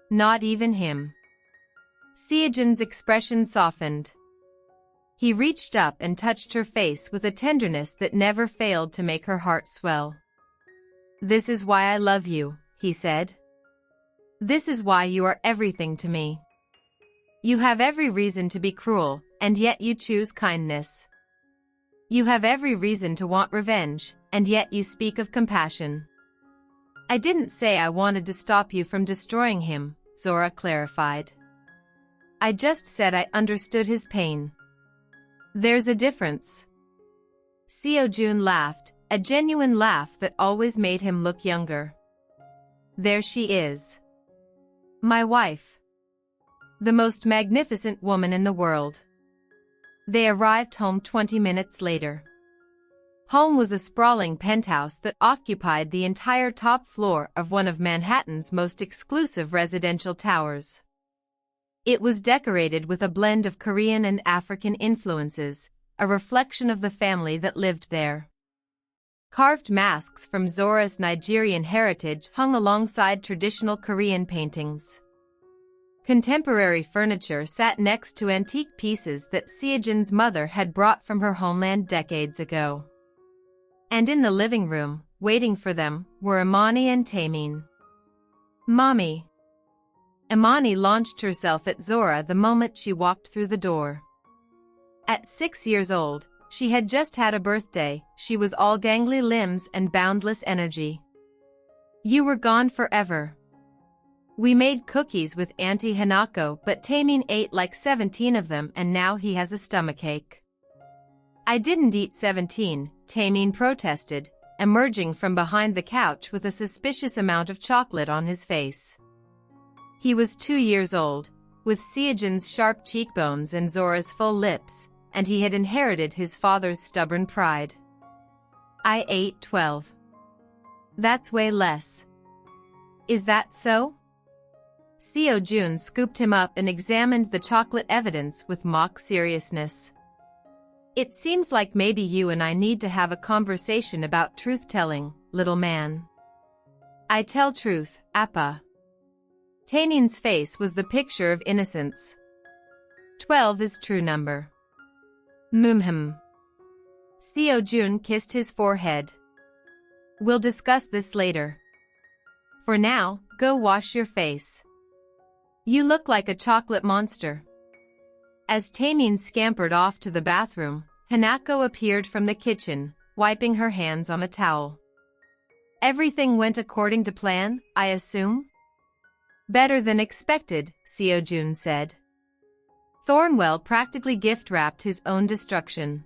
Not even him." Seojin's expression softened. He reached up and touched her face with a tenderness that never failed to make her heart swell. "This is why I love you," he said. "This is why you are everything to me. You have every reason to be cruel, and yet you choose kindness. You have every reason to want revenge, and yet you speak of compassion." "I didn't say I wanted to stop you from destroying him," Zora clarified. "I just said I understood his pain. There's a difference." Seo Jun laughed, a genuine laugh that always made him look younger. "There she is. My wife. The most magnificent woman in the world." They arrived home 20 minutes later. Home was a sprawling penthouse that occupied the entire top floor of one of Manhattan's most exclusive residential towers. It was decorated with a blend of Korean and African influences, a reflection of the family that lived there. Carved masks from Zora's Nigerian heritage hung alongside traditional Korean paintings. Contemporary furniture sat next to antique pieces that Seojin's mother had brought from her homeland decades ago. And in the living room, waiting for them, were Imani and Taemin. "Mommy." Imani launched herself at Zora the moment she walked through the door. At 6 years old, she had just had a birthday. She was all gangly limbs and boundless energy. "You were gone forever. We made cookies with Auntie Hanako, but Taemin ate like 17 of them and now he has a stomachache." "I didn't eat 17, Taemin protested, emerging from behind the couch with a suspicious amount of chocolate on his face. He was 2 years old, with Seojin's sharp cheekbones and Zora's full lips, and he had inherited his father's stubborn pride. "I ate 12. That's way less." "Is that so?" Seo Jun scooped him up and examined the chocolate evidence with mock seriousness. "It seems like maybe you and I need to have a conversation about truth-telling, little man." "I tell truth, Appa." Taemin's face was the picture of innocence. 12 is true number. "Mumhum." Seo-jun kissed his forehead. We'll discuss this later. For now, go wash your face. You look like a chocolate monster. As Taemin scampered off to the bathroom, Hanako appeared from the kitchen, wiping her hands on a towel. Everything went according to plan, I assume? Better than expected, Seo-jun said. Thornwell practically gift-wrapped his own destruction.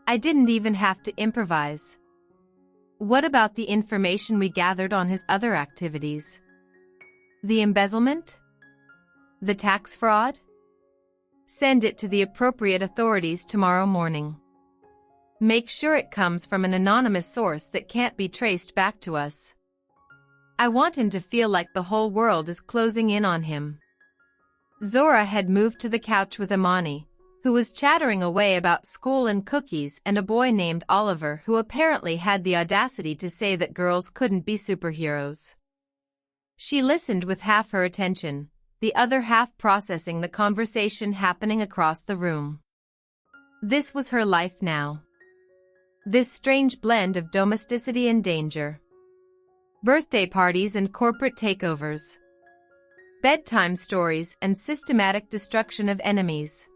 I didn't even have to improvise. What about the information we gathered on his other activities? The embezzlement? The tax fraud? Send it to the appropriate authorities tomorrow morning. Make sure it comes from an anonymous source that can't be traced back to us. I want him to feel like the whole world is closing in on him. Zora had moved to the couch with Imani, who was chattering away about school and cookies, and a boy named Oliver who apparently had the audacity to say that girls couldn't be superheroes. She listened with half her attention, the other half processing the conversation happening across the room. This was her life now. This strange blend of domesticity and danger. Birthday parties and corporate takeovers. Bedtime stories and systematic destruction of enemies.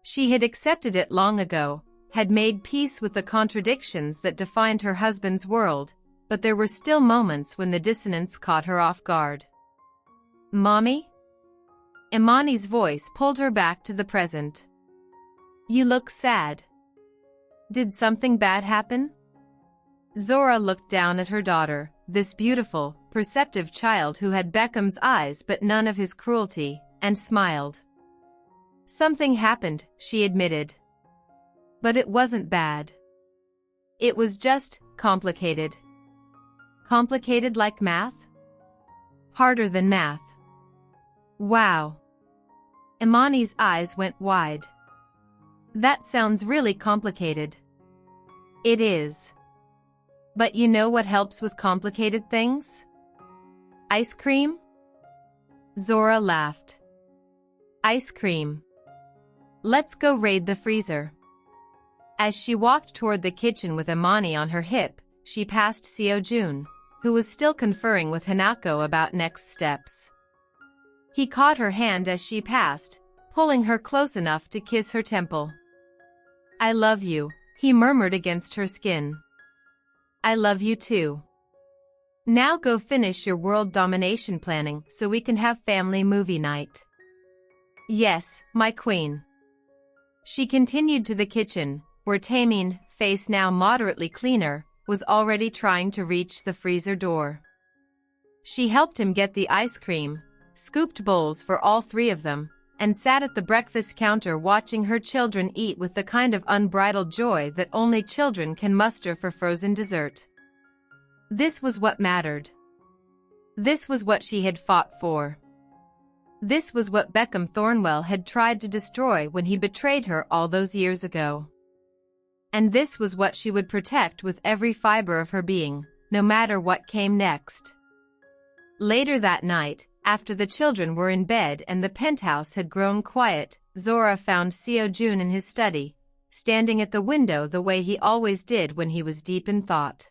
She had accepted it long ago, had made peace with the contradictions that defined her husband's world, but there were still moments when the dissonance caught her off guard. Mommy? Imani's voice pulled her back to the present. You look sad. Did something bad happen? Zora looked down at her daughter, this beautiful, perceptive child who had Beckham's eyes but none of his cruelty, and smiled. Something happened, she admitted. But it wasn't bad. It was just complicated. Complicated like math? Harder than math. Wow. Imani's eyes went wide. That sounds really complicated. It is. But you know what helps with complicated things? Ice cream? Zora laughed. Ice cream. Let's go raid the freezer. As she walked toward the kitchen with Imani on her hip, she passed Seo-jun, who was still conferring with Hanako about next steps. He caught her hand as she passed, pulling her close enough to kiss her temple. I love you, he murmured against her skin. I love you too. Now go finish your world domination planning so we can have family movie night. Yes, my queen. She continued to the kitchen, where Taemin, face now moderately cleaner, was already trying to reach the freezer door. She helped him get the ice cream, scooped bowls for all three of them, and sat at the breakfast counter watching her children eat with the kind of unbridled joy that only children can muster for frozen dessert. This was what mattered. This was what she had fought for. This was what Beckham Thornwell had tried to destroy when he betrayed her all those years ago. And this was what she would protect with every fiber of her being, no matter what came next. Later that night, after the children were in bed and the penthouse had grown quiet, Zora found Seo-jun in his study, standing at the window the way he always did when he was deep in thought.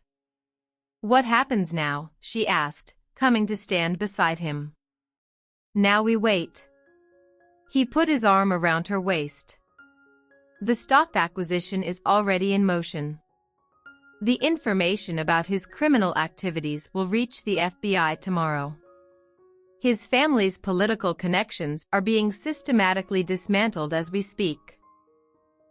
What happens now? She asked, coming to stand beside him. Now we wait. He put his arm around her waist. The stock acquisition is already in motion. The information about his criminal activities will reach the FBI tomorrow. His family's political connections are being systematically dismantled as we speak.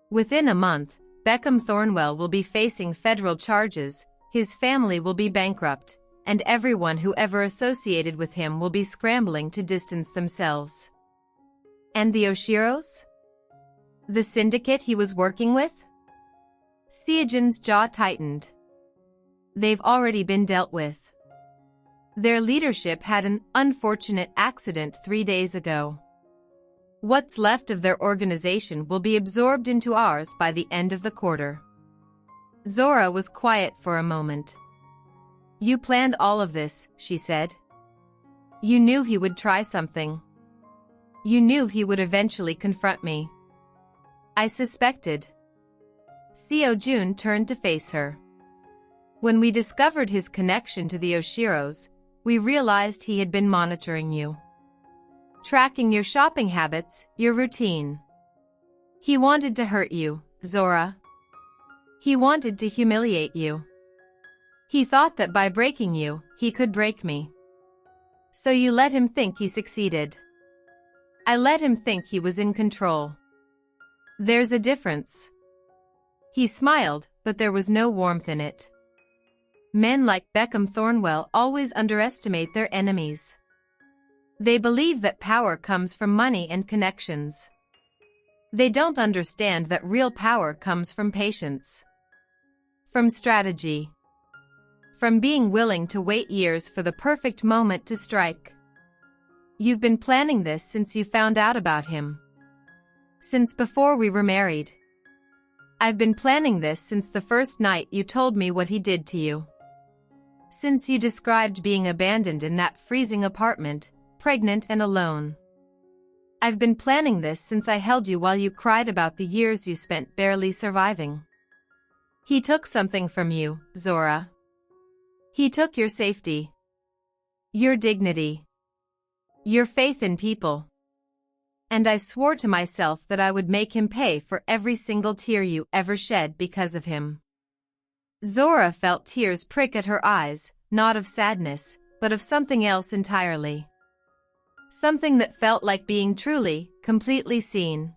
Within a month, Beckham Thornwell will be facing federal charges, his family will be bankrupt, and everyone who ever associated with him will be scrambling to distance themselves. And the Oshiros? The syndicate he was working with? Seo-jun's jaw tightened. They've already been dealt with. Their leadership had an unfortunate accident 3 days ago. What's left of their organization will be absorbed into ours by the end of the quarter. Zora was quiet for a moment. You planned all of this, she said. You knew he would try something. You knew he would eventually confront me. I suspected. Seo-jun turned to face her. When we discovered his connection to the Oshiros, we realized he had been monitoring you. Tracking your shopping habits, your routine. He wanted to hurt you, Zora. He wanted to humiliate you. He thought that by breaking you, he could break me. So you let him think he succeeded. I let him think he was in control. There's a difference. He smiled, but there was no warmth in it. Men like Beckham Thornwell always underestimate their enemies. They believe that power comes from money and connections. They don't understand that real power comes from patience. From strategy. From being willing to wait years for the perfect moment to strike. You've been planning this since you found out about him. Since before we were married. I've been planning this since the first night you told me what he did to you. Since you described being abandoned in that freezing apartment, pregnant and alone. I've been planning this since I held you while you cried about the years you spent barely surviving. He took something from you, Zora. He took your safety. Your dignity. Your faith in people. And I swore to myself that I would make him pay for every single tear you ever shed because of him. Zora felt tears prick at her eyes, not of sadness, but of something else entirely. Something that felt like being truly, completely seen.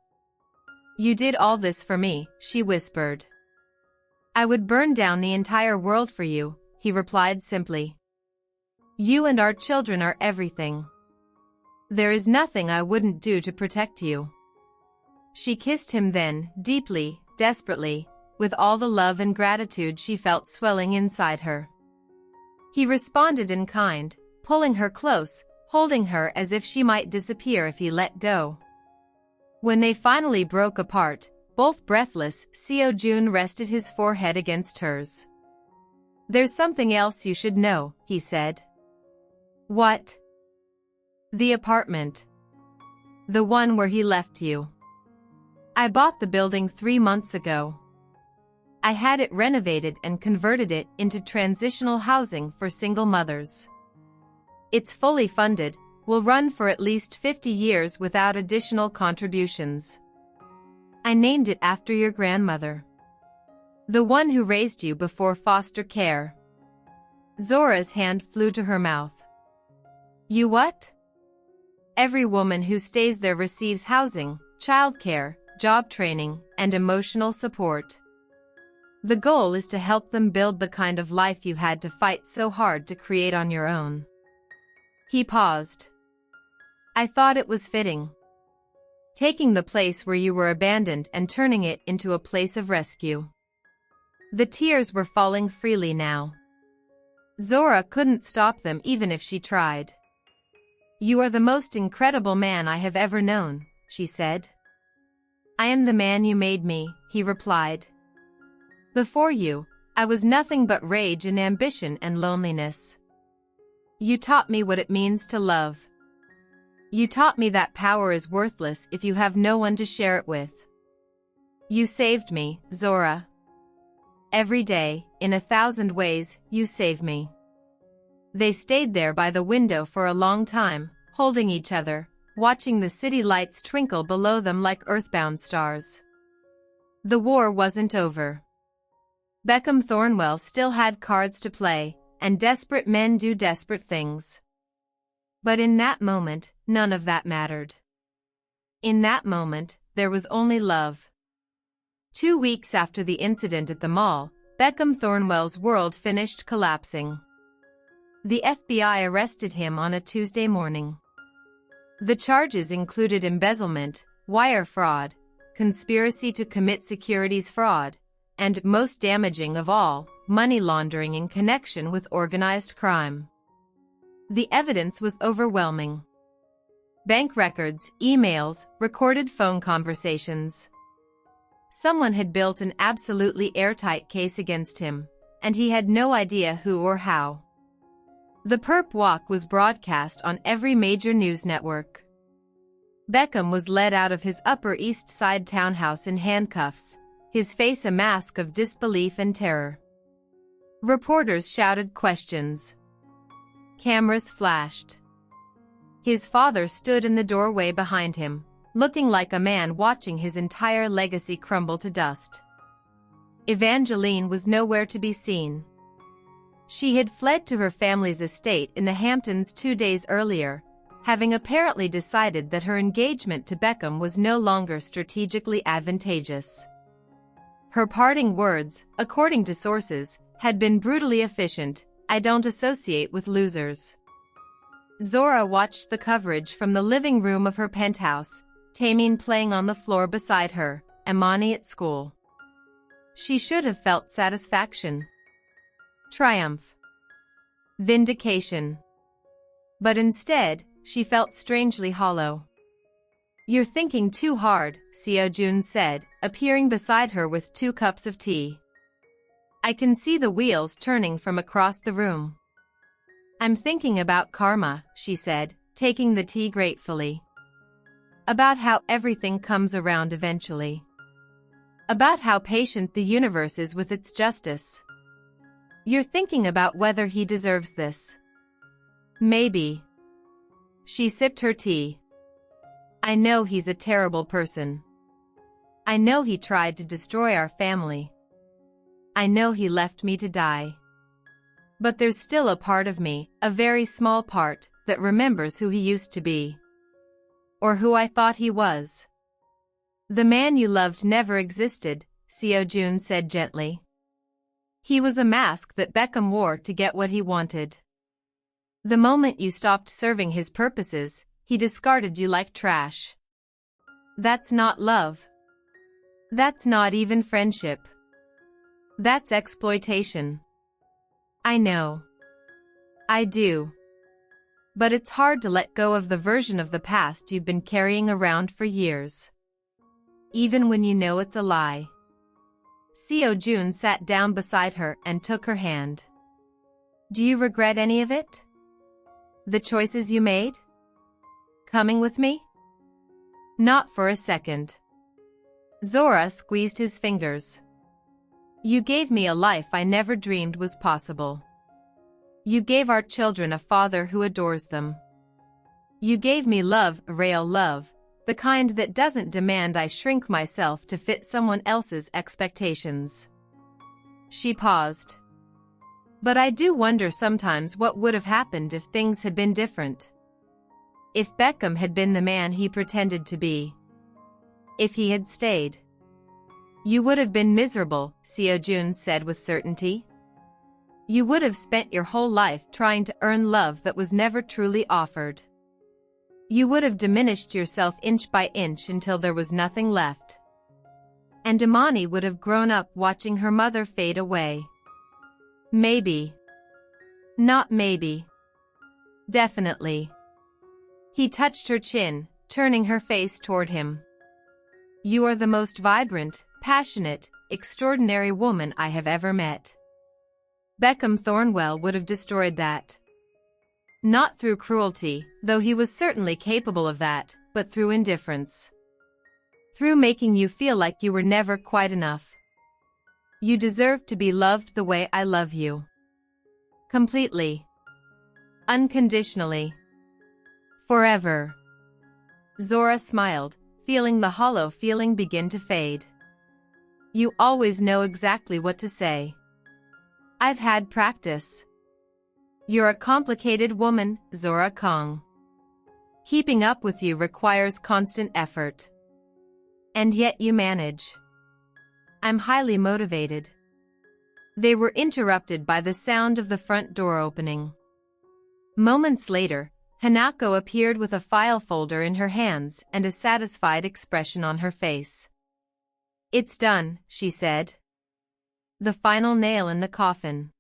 You did all this for me, she whispered. I would burn down the entire world for you, he replied simply. You and our children are everything. There is nothing I wouldn't do to protect you. She kissed him then, deeply, desperately, with all the love and gratitude she felt swelling inside her. He responded in kind, pulling her close, holding her as if she might disappear if he let go. When they finally broke apart, both breathless, Seo-jun rested his forehead against hers. There's something else you should know, he said. What? The apartment. The one where he left you. I bought the building 3 months ago. I had it renovated and converted it into transitional housing for single mothers. It's fully funded, will run for at least 50 years without additional contributions. I named it after your grandmother. The one who raised you before foster care. Zora's hand flew to her mouth. You what? Every woman who stays there receives housing, childcare, job training, and emotional support. The goal is to help them build the kind of life you had to fight so hard to create on your own. He paused. I thought it was fitting. Taking the place where you were abandoned and turning it into a place of rescue. The tears were falling freely now. Zora couldn't stop them even if she tried. You are the most incredible man I have ever known, she said. I am the man you made me, he replied. Before you, I was nothing but rage and ambition and loneliness. You taught me what it means to love. You taught me that power is worthless if you have no one to share it with. You saved me, Zora. Every day, in 1,000 ways, you save me. They stayed there by the window for a long time, holding each other, watching the city lights twinkle below them like earthbound stars. The war wasn't over. Beckham Thornwell still had cards to play, and desperate men do desperate things. But in that moment, none of that mattered. In that moment, there was only love. 2 weeks after the incident at the mall, Beckham Thornwell's world finished collapsing. The FBI arrested him on a Tuesday morning. The charges included embezzlement, wire fraud, conspiracy to commit securities fraud, and, most damaging of all, money laundering in connection with organized crime. The evidence was overwhelming. Bank records, emails, recorded phone conversations. Someone had built an absolutely airtight case against him, and he had no idea who or how. The perp walk was broadcast on every major news network. Beckham was led out of his Upper East Side townhouse in handcuffs, his face a mask of disbelief and terror. Reporters shouted questions. Cameras flashed. His father stood in the doorway behind him, looking like a man watching his entire legacy crumble to dust. Evangeline was nowhere to be seen. She had fled to her family's estate in the Hamptons 2 days earlier, having apparently decided that her engagement to Beckham was no longer strategically advantageous. Her parting words, according to sources, had been brutally efficient: "I don't associate with losers." Zora watched the coverage from the living room of her penthouse, Tamine playing on the floor beside her, Imani at school. She should have felt satisfaction, triumph, vindication. But instead, she felt strangely hollow. "You're thinking too hard," Seo-jun said, appearing beside her with 2 cups of tea. "I can see the wheels turning from across the room." "I'm thinking about karma," she said, taking the tea gratefully. "About how everything comes around eventually. About how patient the universe is with its justice. You're thinking about whether he deserves this." "Maybe." She sipped her tea. "I know he's a terrible person. I know he tried to destroy our family. I know he left me to die. But there's still a part of me, a very small part, that remembers who he used to be. Or who I thought he was." "The man you loved never existed," Seo-jun said gently. "He was a mask that Beckham wore to get what he wanted. The moment you stopped serving his purposes, he discarded you like trash. That's not love. That's not even friendship. That's exploitation." "I know. I do. But it's hard to let go of the version of the past you've been carrying around for years. Even when you know it's a lie." Seo-jun sat down beside her and took her hand. "Do you regret any of it? The choices you made? Coming with me?" "Not for a second." Zora squeezed his fingers. "You gave me a life I never dreamed was possible. You gave our children a father who adores them. You gave me love, real love, the kind that doesn't demand I shrink myself to fit someone else's expectations." She paused. "But I do wonder sometimes what would have happened if things had been different. If Beckham had been the man he pretended to be. If he had stayed." "You would have been miserable," Seo-jun said with certainty. "You would have spent your whole life trying to earn love that was never truly offered. You would have diminished yourself inch by inch until there was nothing left. And Imani would have grown up watching her mother fade away. Maybe. Not maybe. Definitely." He touched her chin, turning her face toward him. "You are the most vibrant, passionate, extraordinary woman I have ever met. Beckham Thornwell would have destroyed that. Not through cruelty, though he was certainly capable of that, but through indifference. Through making you feel like you were never quite enough. You deserve to be loved the way I love you. Completely. Unconditionally. Forever." Zora smiled, feeling the hollow feeling begin to fade. "You always know exactly what to say." "I've had practice." "You're a complicated woman, Zora Kong. Keeping up with you requires constant effort. And yet you manage." "I'm highly motivated." They were interrupted by the sound of the front door opening. Moments later, Hanako appeared with a file folder in her hands and a satisfied expression on her face. "It's done," she said. "The final nail in the coffin.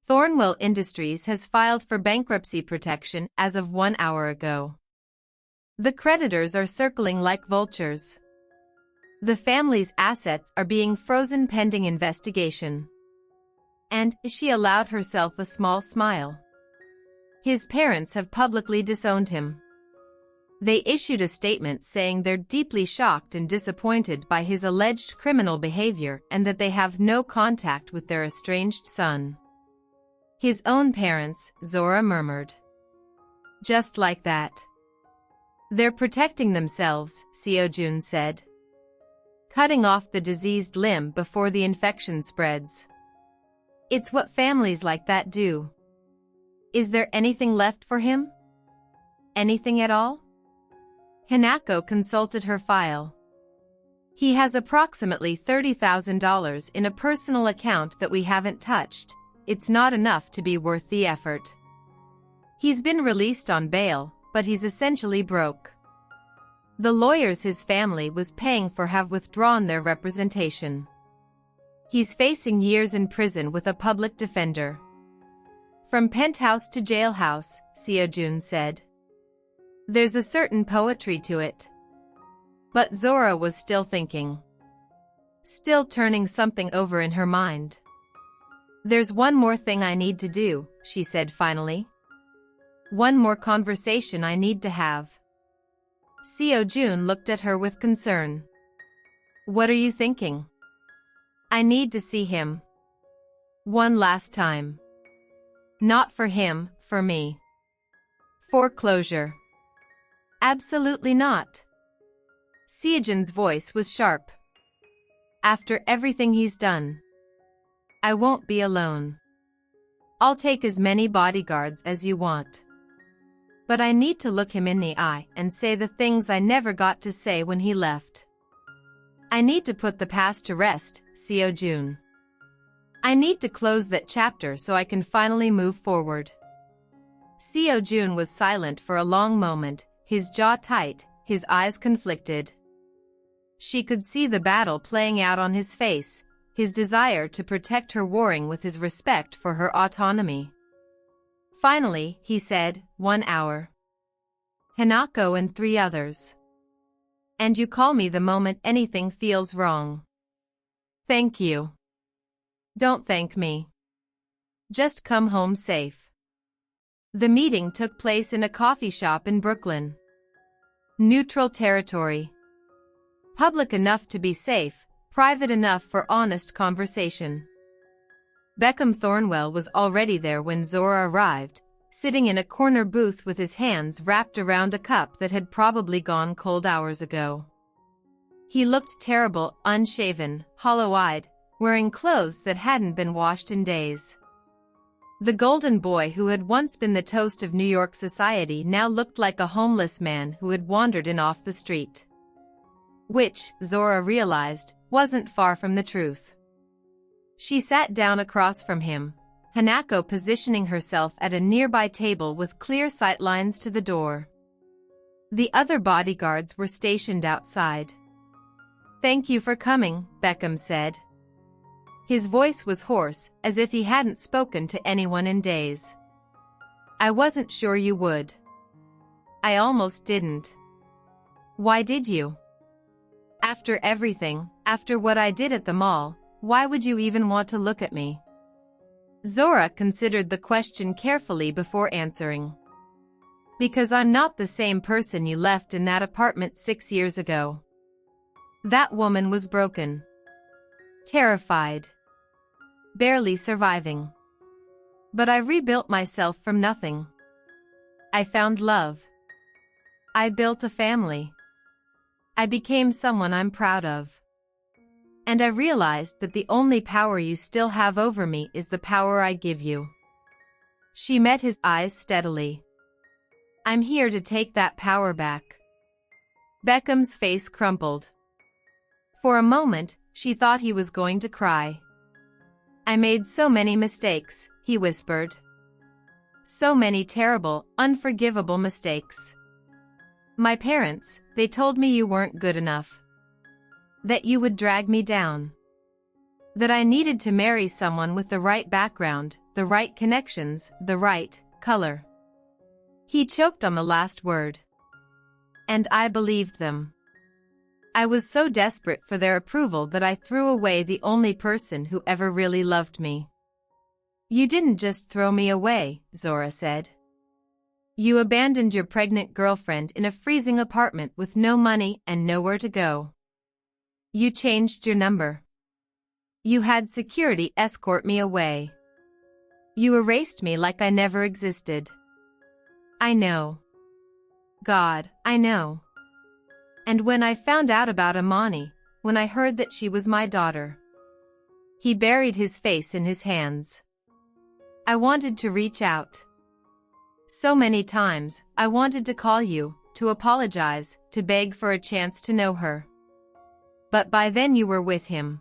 Thornwell Industries has filed for bankruptcy protection as of 1 hour ago. The creditors are circling like vultures. The family's assets are being frozen pending investigation." And she allowed herself a small smile. "His parents have publicly disowned him. They issued a statement saying they're deeply shocked and disappointed by his alleged criminal behavior and that they have no contact with their estranged son. His own parents, Zora murmured. Just like that. They're protecting themselves, Seojun said. Cutting off the diseased limb before the infection spreads. It's what families like that do. Is there anything left for him? Anything at all? Hanako consulted her file. He has approximately $30,000 in a personal account that we haven't touched. It's not enough to be worth the effort. He's been released on bail, but he's essentially broke. The lawyers his family was paying for have withdrawn their representation. He's facing years in prison with a public defender. From penthouse to jailhouse, Seojun said. There's a certain poetry to it. But Zora was still thinking. Still turning something over in her mind. There's one more thing I need to do, she said finally. One more conversation I need to have. Seojun looked at her with concern. What are you thinking? I need to see him. One last time. Not for him, for me. For closure. Absolutely not. Seojun's voice was sharp. After everything he's done. I won't be alone. I'll take as many bodyguards as you want. But I need to look him in the eye and say the things I never got to say when he left. I need to put the past to rest, Seojun. I need to close that chapter so I can finally move forward. Seojun was silent for a long moment, his jaw tight, his eyes conflicted. She could see the battle playing out on his face, his desire to protect her warring with his respect for her autonomy. Finally, he said, 1 hour. Hanako and 3 others. And you call me the moment anything feels wrong. Thank you. Don't thank me. Just come home safe. The meeting took place in a coffee shop in Brooklyn. Neutral territory. Public enough to be safe, private enough for honest conversation. Beckham Thornwell was already there when Zora arrived, sitting in a corner booth with his hands wrapped around a cup that had probably gone cold hours ago. He looked terrible, unshaven, hollow-eyed, wearing clothes that hadn't been washed in days. The golden boy who had once been the toast of New York society now looked like a homeless man who had wandered in off the street. Which, Zora realized, wasn't far from the truth. She sat down across from him, Hanako positioning herself at a nearby table with clear sightlines to the door. The other bodyguards were stationed outside. Thank you for coming, Beckham said. His voice was hoarse, as if he hadn't spoken to anyone in days. I wasn't sure you would. I almost didn't. Why did you? After everything, after what I did at the mall, why would you even want to look at me? Zora considered the question carefully before answering. Because I'm not the same person you left in that apartment 6 years ago. That woman was broken. Terrified. Barely surviving. But I rebuilt myself from nothing. I found love. I built a family. I became someone I'm proud of. And I realized that the only power you still have over me is the power I give you. She met his eyes steadily. I'm here to take that power back. Beckham's face crumpled. For a moment, she thought he was going to cry. I made so many mistakes, he whispered. So many terrible, unforgivable mistakes. My parents, they told me you weren't good enough. That you would drag me down. That I needed to marry someone with the right background, the right connections, the right color. He choked on the last word. And I believed them. I was so desperate for their approval that I threw away the only person who ever really loved me. You didn't just throw me away, Zora said. You abandoned your pregnant girlfriend in a freezing apartment with no money and nowhere to go. You changed your number. You had security escort me away. You erased me like I never existed. I know. God, I know. And when I found out about Amani, when I heard that she was my daughter. He buried his face in his hands. I wanted to reach out. So many times, I wanted to call you, to apologize, to beg for a chance to know her. But by then you were with him.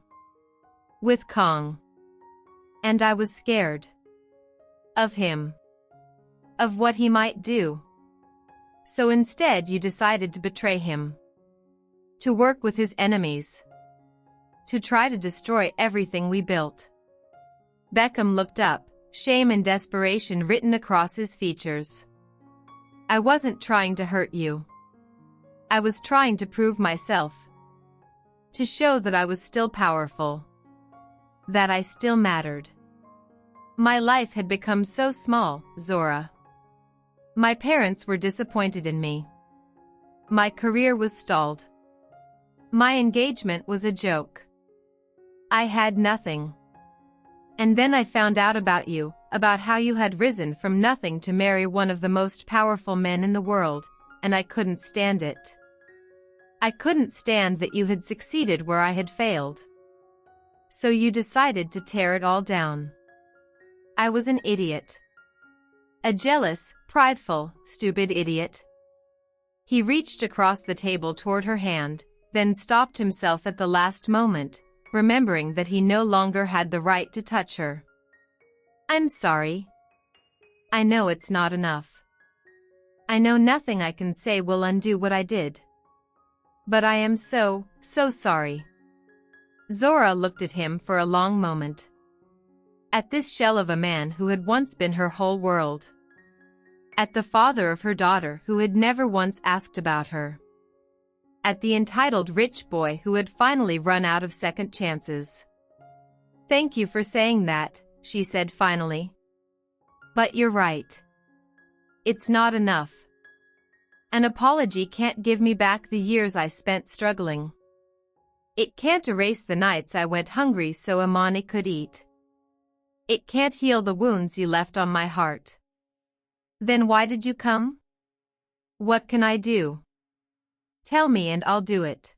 With Kong. And I was scared. Of him. Of what he might do. So instead you decided to betray him. To work with his enemies. To try to destroy everything we built. Beckham looked up, shame and desperation written across his features. I wasn't trying to hurt you. I was trying to prove myself. To show that I was still powerful. That I still mattered. My life had become so small, Zora. My parents were disappointed in me. My career was stalled. My engagement was a joke. I had nothing. And then I found out about you, about how you had risen from nothing to marry one of the most powerful men in the world, and I couldn't stand it. I couldn't stand that you had succeeded where I had failed. So you decided to tear it all down. I was an idiot. A jealous, prideful, stupid idiot. He reached across the table toward her hand, then stopped himself at the last moment, remembering that he no longer had the right to touch her. I'm sorry. I know it's not enough. I know nothing I can say will undo what I did. But I am so sorry. Zora looked at him for a long moment. At this shell of a man who had once been her whole world. At the father of her daughter who had never once asked about her. At the entitled rich boy who had finally run out of second chances. Thank you for saying that, she said finally. But you're right. It's not enough. An apology can't give me back the years I spent struggling. It can't erase the nights I went hungry so Amani could eat. It can't heal the wounds you left on my heart. Then why did you come? What can I do? Tell me and I'll do it.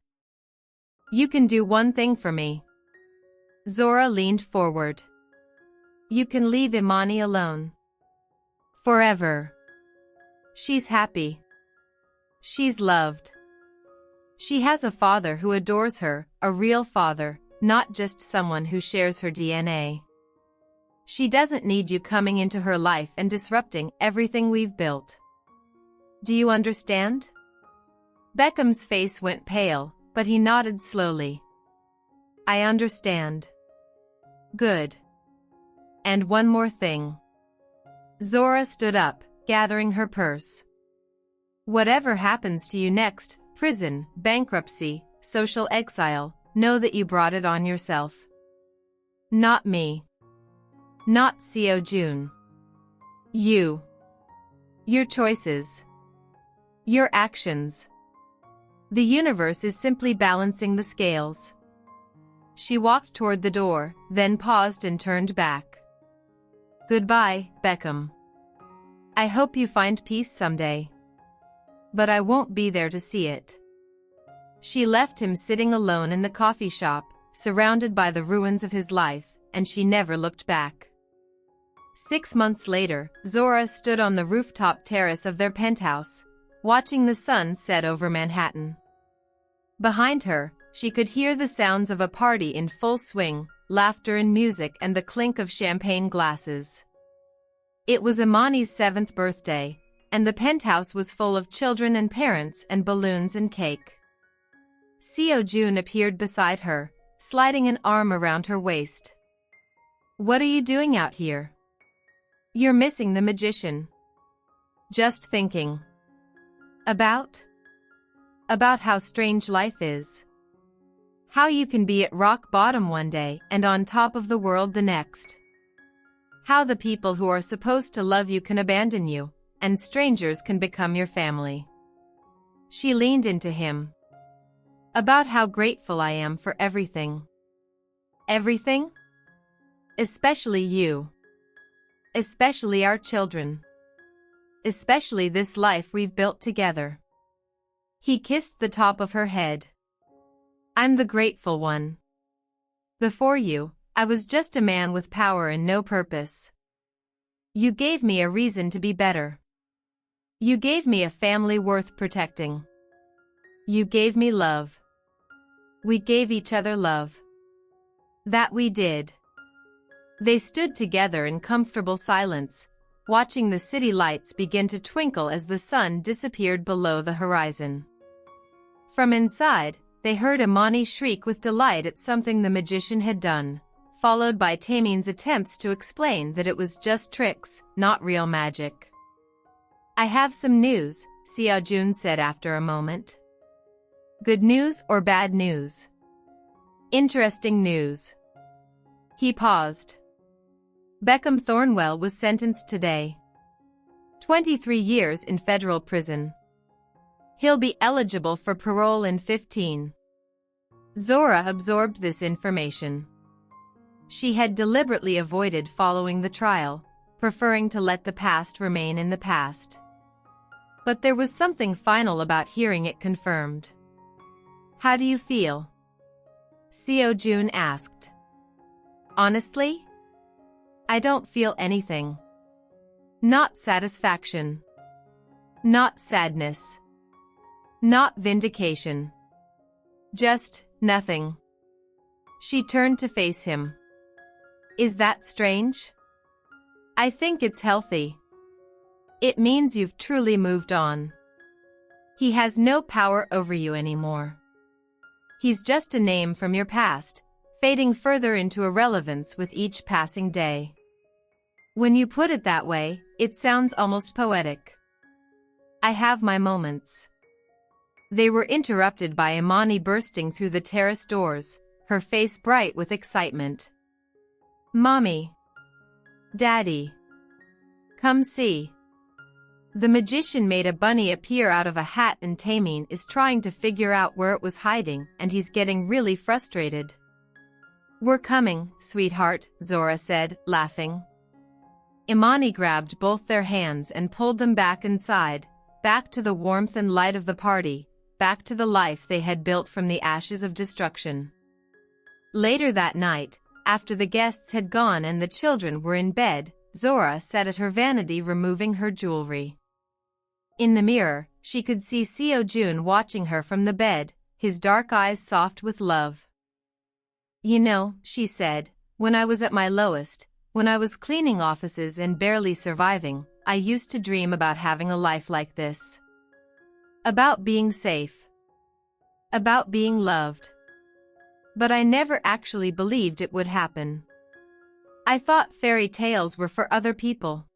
You can do one thing for me. Zora leaned forward. You can leave Imani alone. Forever. She's happy. She's loved. She has a father who adores her, a real father, not just someone who shares her DNA. She doesn't need you coming into her life and disrupting everything we've built. Do you understand? Beckham's face went pale, but he nodded slowly. I understand. Good. And one more thing. Zora stood up, gathering her purse. Whatever happens to you next, prison, bankruptcy, social exile, know that you brought it on yourself. Not me. Not Seo Jun. You. Your choices. Your actions. The universe is simply balancing the scales. She walked toward the door, then paused and turned back. Goodbye, Beckham. I hope you find peace someday. But I won't be there to see it. She left him sitting alone in the coffee shop, surrounded by the ruins of his life, and she never looked back. 6 months later, Zora stood on the rooftop terrace of their penthouse, watching the sun set over Manhattan. Behind her, she could hear the sounds of a party in full swing, laughter and music and the clink of champagne glasses. It was Imani's 7th birthday, and the penthouse was full of children and parents and balloons and cake. Seo Jun appeared beside her, sliding an arm around her waist. What are you doing out here? You're missing the magician. Just thinking. About how strange life is. How you can be at rock bottom one day and on top of the world the next. How the people who are supposed to love you can abandon you, and strangers can become your family. She leaned into him. About how grateful I am for everything. Everything? Especially you. Especially our children. Especially this life we've built together. He kissed the top of her head. I'm the grateful one. Before you, I was just a man with power and no purpose. You gave me a reason to be better. You gave me a family worth protecting. You gave me love. We gave each other love. That we did. They stood together in comfortable silence, watching the city lights begin to twinkle as the sun disappeared below the horizon. From inside, they heard Imani shriek with delight at something the magician had done, followed by Tamin's attempts to explain that it was just tricks, not real magic. I have some news, Xiaojun said after a moment. Good news or bad news? Interesting news. He paused. Beckham Thornwell was sentenced today. 23 years in federal prison. He'll be eligible for parole in 15. Zora absorbed this information. She had deliberately avoided following the trial, preferring to let the past remain in the past. But there was something final about hearing it confirmed. How do you feel? Xiaojun asked. Honestly? I don't feel anything. Not satisfaction. Not sadness. Not vindication. Just nothing. She turned to face him. Is that strange? I think it's healthy. It means you've truly moved on. He has no power over you anymore. He's just a name from your past, fading further into irrelevance with each passing day. When you put it that way, it sounds almost poetic. I have my moments. They were interrupted by Imani bursting through the terrace doors, her face bright with excitement. Mommy. Daddy. Come see. The magician made a bunny appear out of a hat and Tamin is trying to figure out where it was hiding and he's getting really frustrated. We're coming, sweetheart, Zora said, laughing. Imani grabbed both their hands and pulled them back inside, back to the warmth and light of the party, back to the life they had built from the ashes of destruction. Later that night, after the guests had gone and the children were in bed, Zora sat at her vanity removing her jewelry. In the mirror, she could see Xiaojun watching her from the bed, his dark eyes soft with love. You know, she said, when I was at my lowest, when I was cleaning offices and barely surviving, I used to dream about having a life like this. About being safe. About being loved. But I never actually believed it would happen. I thought fairy tales were for other people.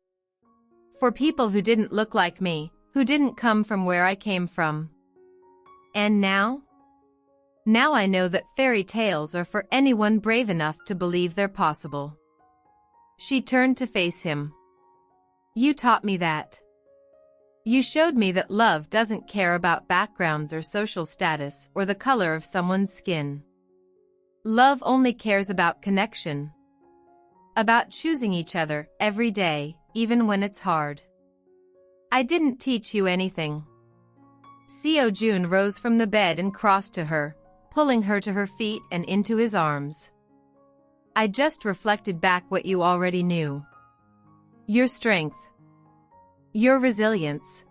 For people who didn't look like me, who didn't come from where I came from. And now? Now I know that fairy tales are for anyone brave enough to believe they're possible. She turned to face him. You taught me that. You showed me that love doesn't care about backgrounds or social status or the color of someone's skin. Love only cares about connection. About choosing each other every day, even when it's hard. I didn't teach you anything. Xiaojun rose from the bed and crossed to her, pulling her to her feet and into his arms. I just reflected back what you already knew. Your strength. Your resilience.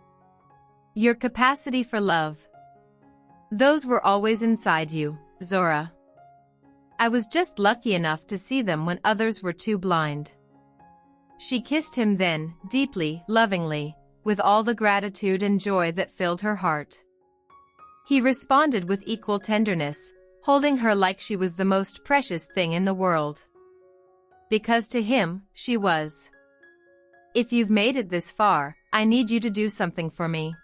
Your capacity for love. Those were always inside you, Zora. I was just lucky enough to see them when others were too blind. She kissed him then, deeply, lovingly, with all the gratitude and joy that filled her heart. He responded with equal tenderness, holding her like she was the most precious thing in the world. Because to him, she was. If you've made it this far, I need you to do something for me.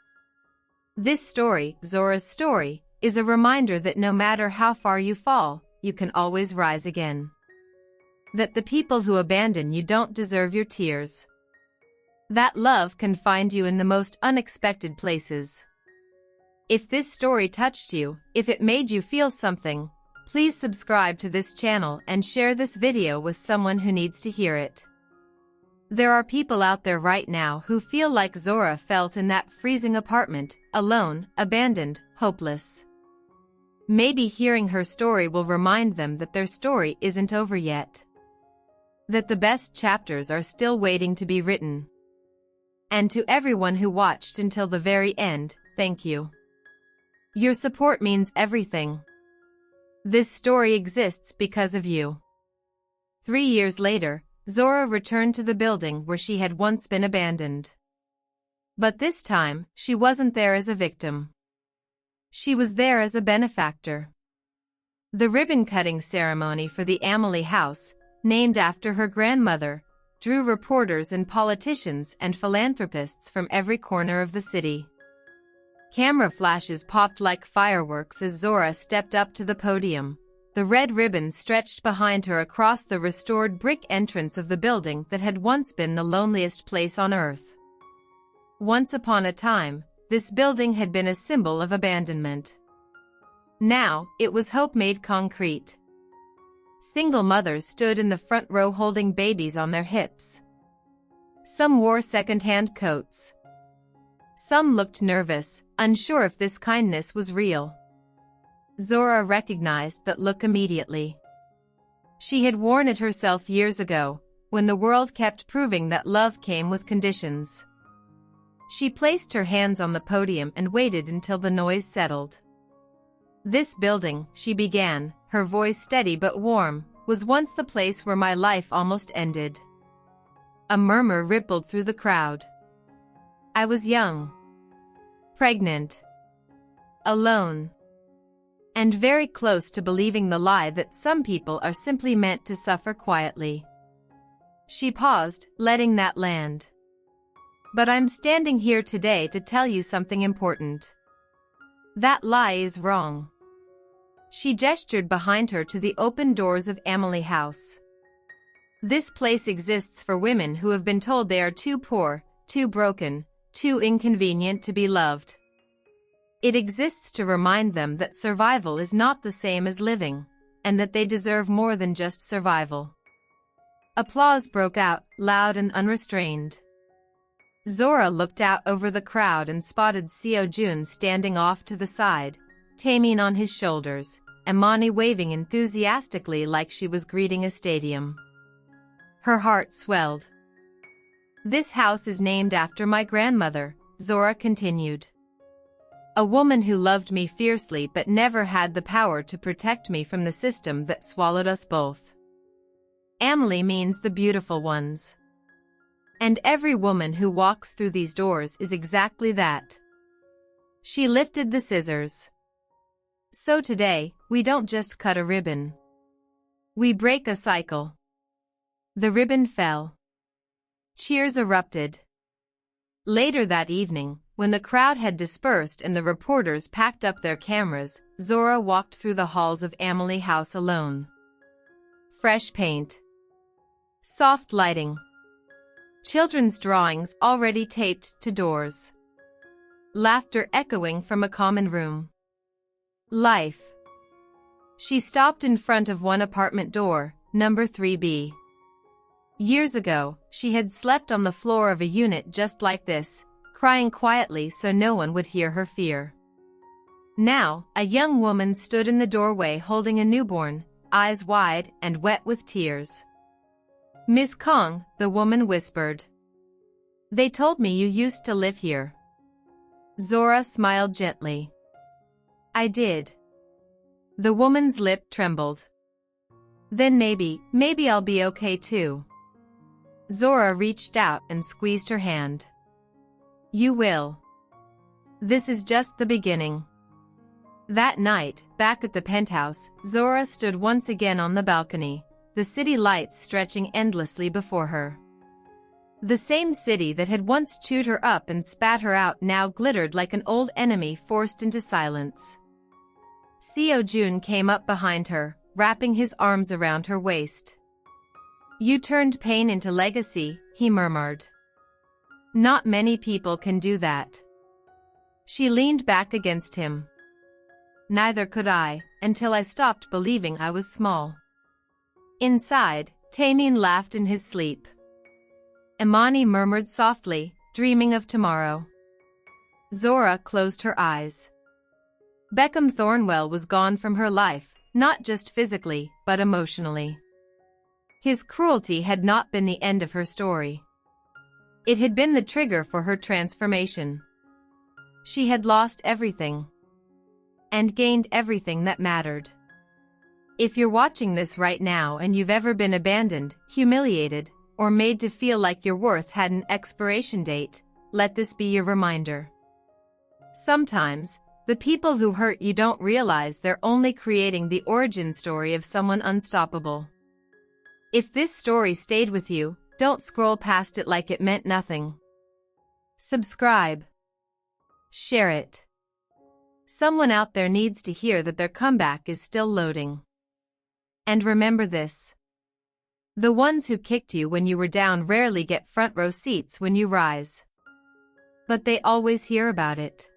This story, Zora's story, is a reminder that no matter how far you fall, you can always rise again. That the people who abandon you don't deserve your tears. That love can find you in the most unexpected places. If this story touched you, if it made you feel something, please subscribe to this channel and share this video with someone who needs to hear it. There are people out there right now who feel like Zora felt in that freezing apartment, alone, abandoned, hopeless. Maybe hearing her story will remind them that their story isn't over yet. That the best chapters are still waiting to be written. And to everyone who watched until the very end, thank you. Your support means everything. This story exists because of you. 3 years later, Zora returned to the building where she had once been abandoned. But this time, she wasn't there as a victim. She was there as a benefactor. The ribbon-cutting ceremony for the Amahle house, named after her grandmother, drew reporters and politicians and philanthropists from every corner of the city. Camera flashes popped like fireworks as Zora stepped up to the podium, the red ribbon stretched behind her across the restored brick entrance of the building that had once been the loneliest place on earth. Once upon a time, this building had been a symbol of abandonment. Now, it was hope made concrete. Single mothers stood in the front row holding babies on their hips. Some wore second-hand coats. Some looked nervous, unsure if this kindness was real. Zora recognized that look immediately. She had worn it herself years ago, when the world kept proving that love came with conditions. She placed her hands on the podium and waited until the noise settled. This building, she began, her voice steady but warm, was once the place where my life almost ended. A murmur rippled through the crowd. I was young, pregnant, alone, and very close to believing the lie that some people are simply meant to suffer quietly. She paused, letting that land. But I'm standing here today to tell you something important. That lie is wrong. She gestured behind her to the open doors of Amahle House. This place exists for women who have been told they are too poor, too broken, too inconvenient to be loved. It exists to remind them that survival is not the same as living, and that they deserve more than just survival. Applause broke out, loud and unrestrained. Zora looked out over the crowd and spotted Seo-jun standing off to the side, Taemin on his shoulders, Imani waving enthusiastically like she was greeting a stadium. Her heart swelled. This house is named after my grandmother, Zora continued. A woman who loved me fiercely but never had the power to protect me from the system that swallowed us both. Amahle means the beautiful ones. And every woman who walks through these doors is exactly that. She lifted the scissors. So today, we don't just cut a ribbon. We break a cycle. The ribbon fell. Cheers erupted. Later that evening, when the crowd had dispersed and the reporters packed up their cameras, Zora walked through the halls of Amahle House alone. Fresh paint. Soft lighting. Children's drawings already taped to doors. Laughter echoing from a common room. Life. She stopped in front of one apartment door, number 3B. Years ago, she had slept on the floor of a unit just like this, crying quietly so no one would hear her fear. Now, a young woman stood in the doorway holding a newborn, eyes wide and wet with tears. Miss Kong, the woman whispered. They told me you used to live here. Zora smiled gently. I did. The woman's lip trembled. Then maybe I'll be okay too. Zora reached out and squeezed her hand. You will. This is just the beginning. That night, back at the penthouse, Zora stood once again on the balcony, the city lights stretching endlessly before her. The same city that had once chewed her up and spat her out now glittered like an old enemy forced into silence. Seo-jun came up behind her, wrapping his arms around her waist. You turned pain into legacy, he murmured. Not many people can do that. She leaned back against him. Neither could I, until I stopped believing I was small. Inside, Tamim laughed in his sleep. Imani murmured softly, dreaming of tomorrow. Zora closed her eyes. Beckham Thornwell was gone from her life, not just physically, but emotionally. His cruelty had not been the end of her story. It had been the trigger for her transformation. She had lost everything. And gained everything that mattered. If you're watching this right now and you've ever been abandoned, humiliated, or made to feel like your worth had an expiration date, let this be your reminder. Sometimes, the people who hurt you don't realize they're only creating the origin story of someone unstoppable. If this story stayed with you, don't scroll past it like it meant nothing. Subscribe. Share it. Someone out there needs to hear that their comeback is still loading. And remember this. The ones who kicked you when you were down rarely get front row seats when you rise. But they always hear about it.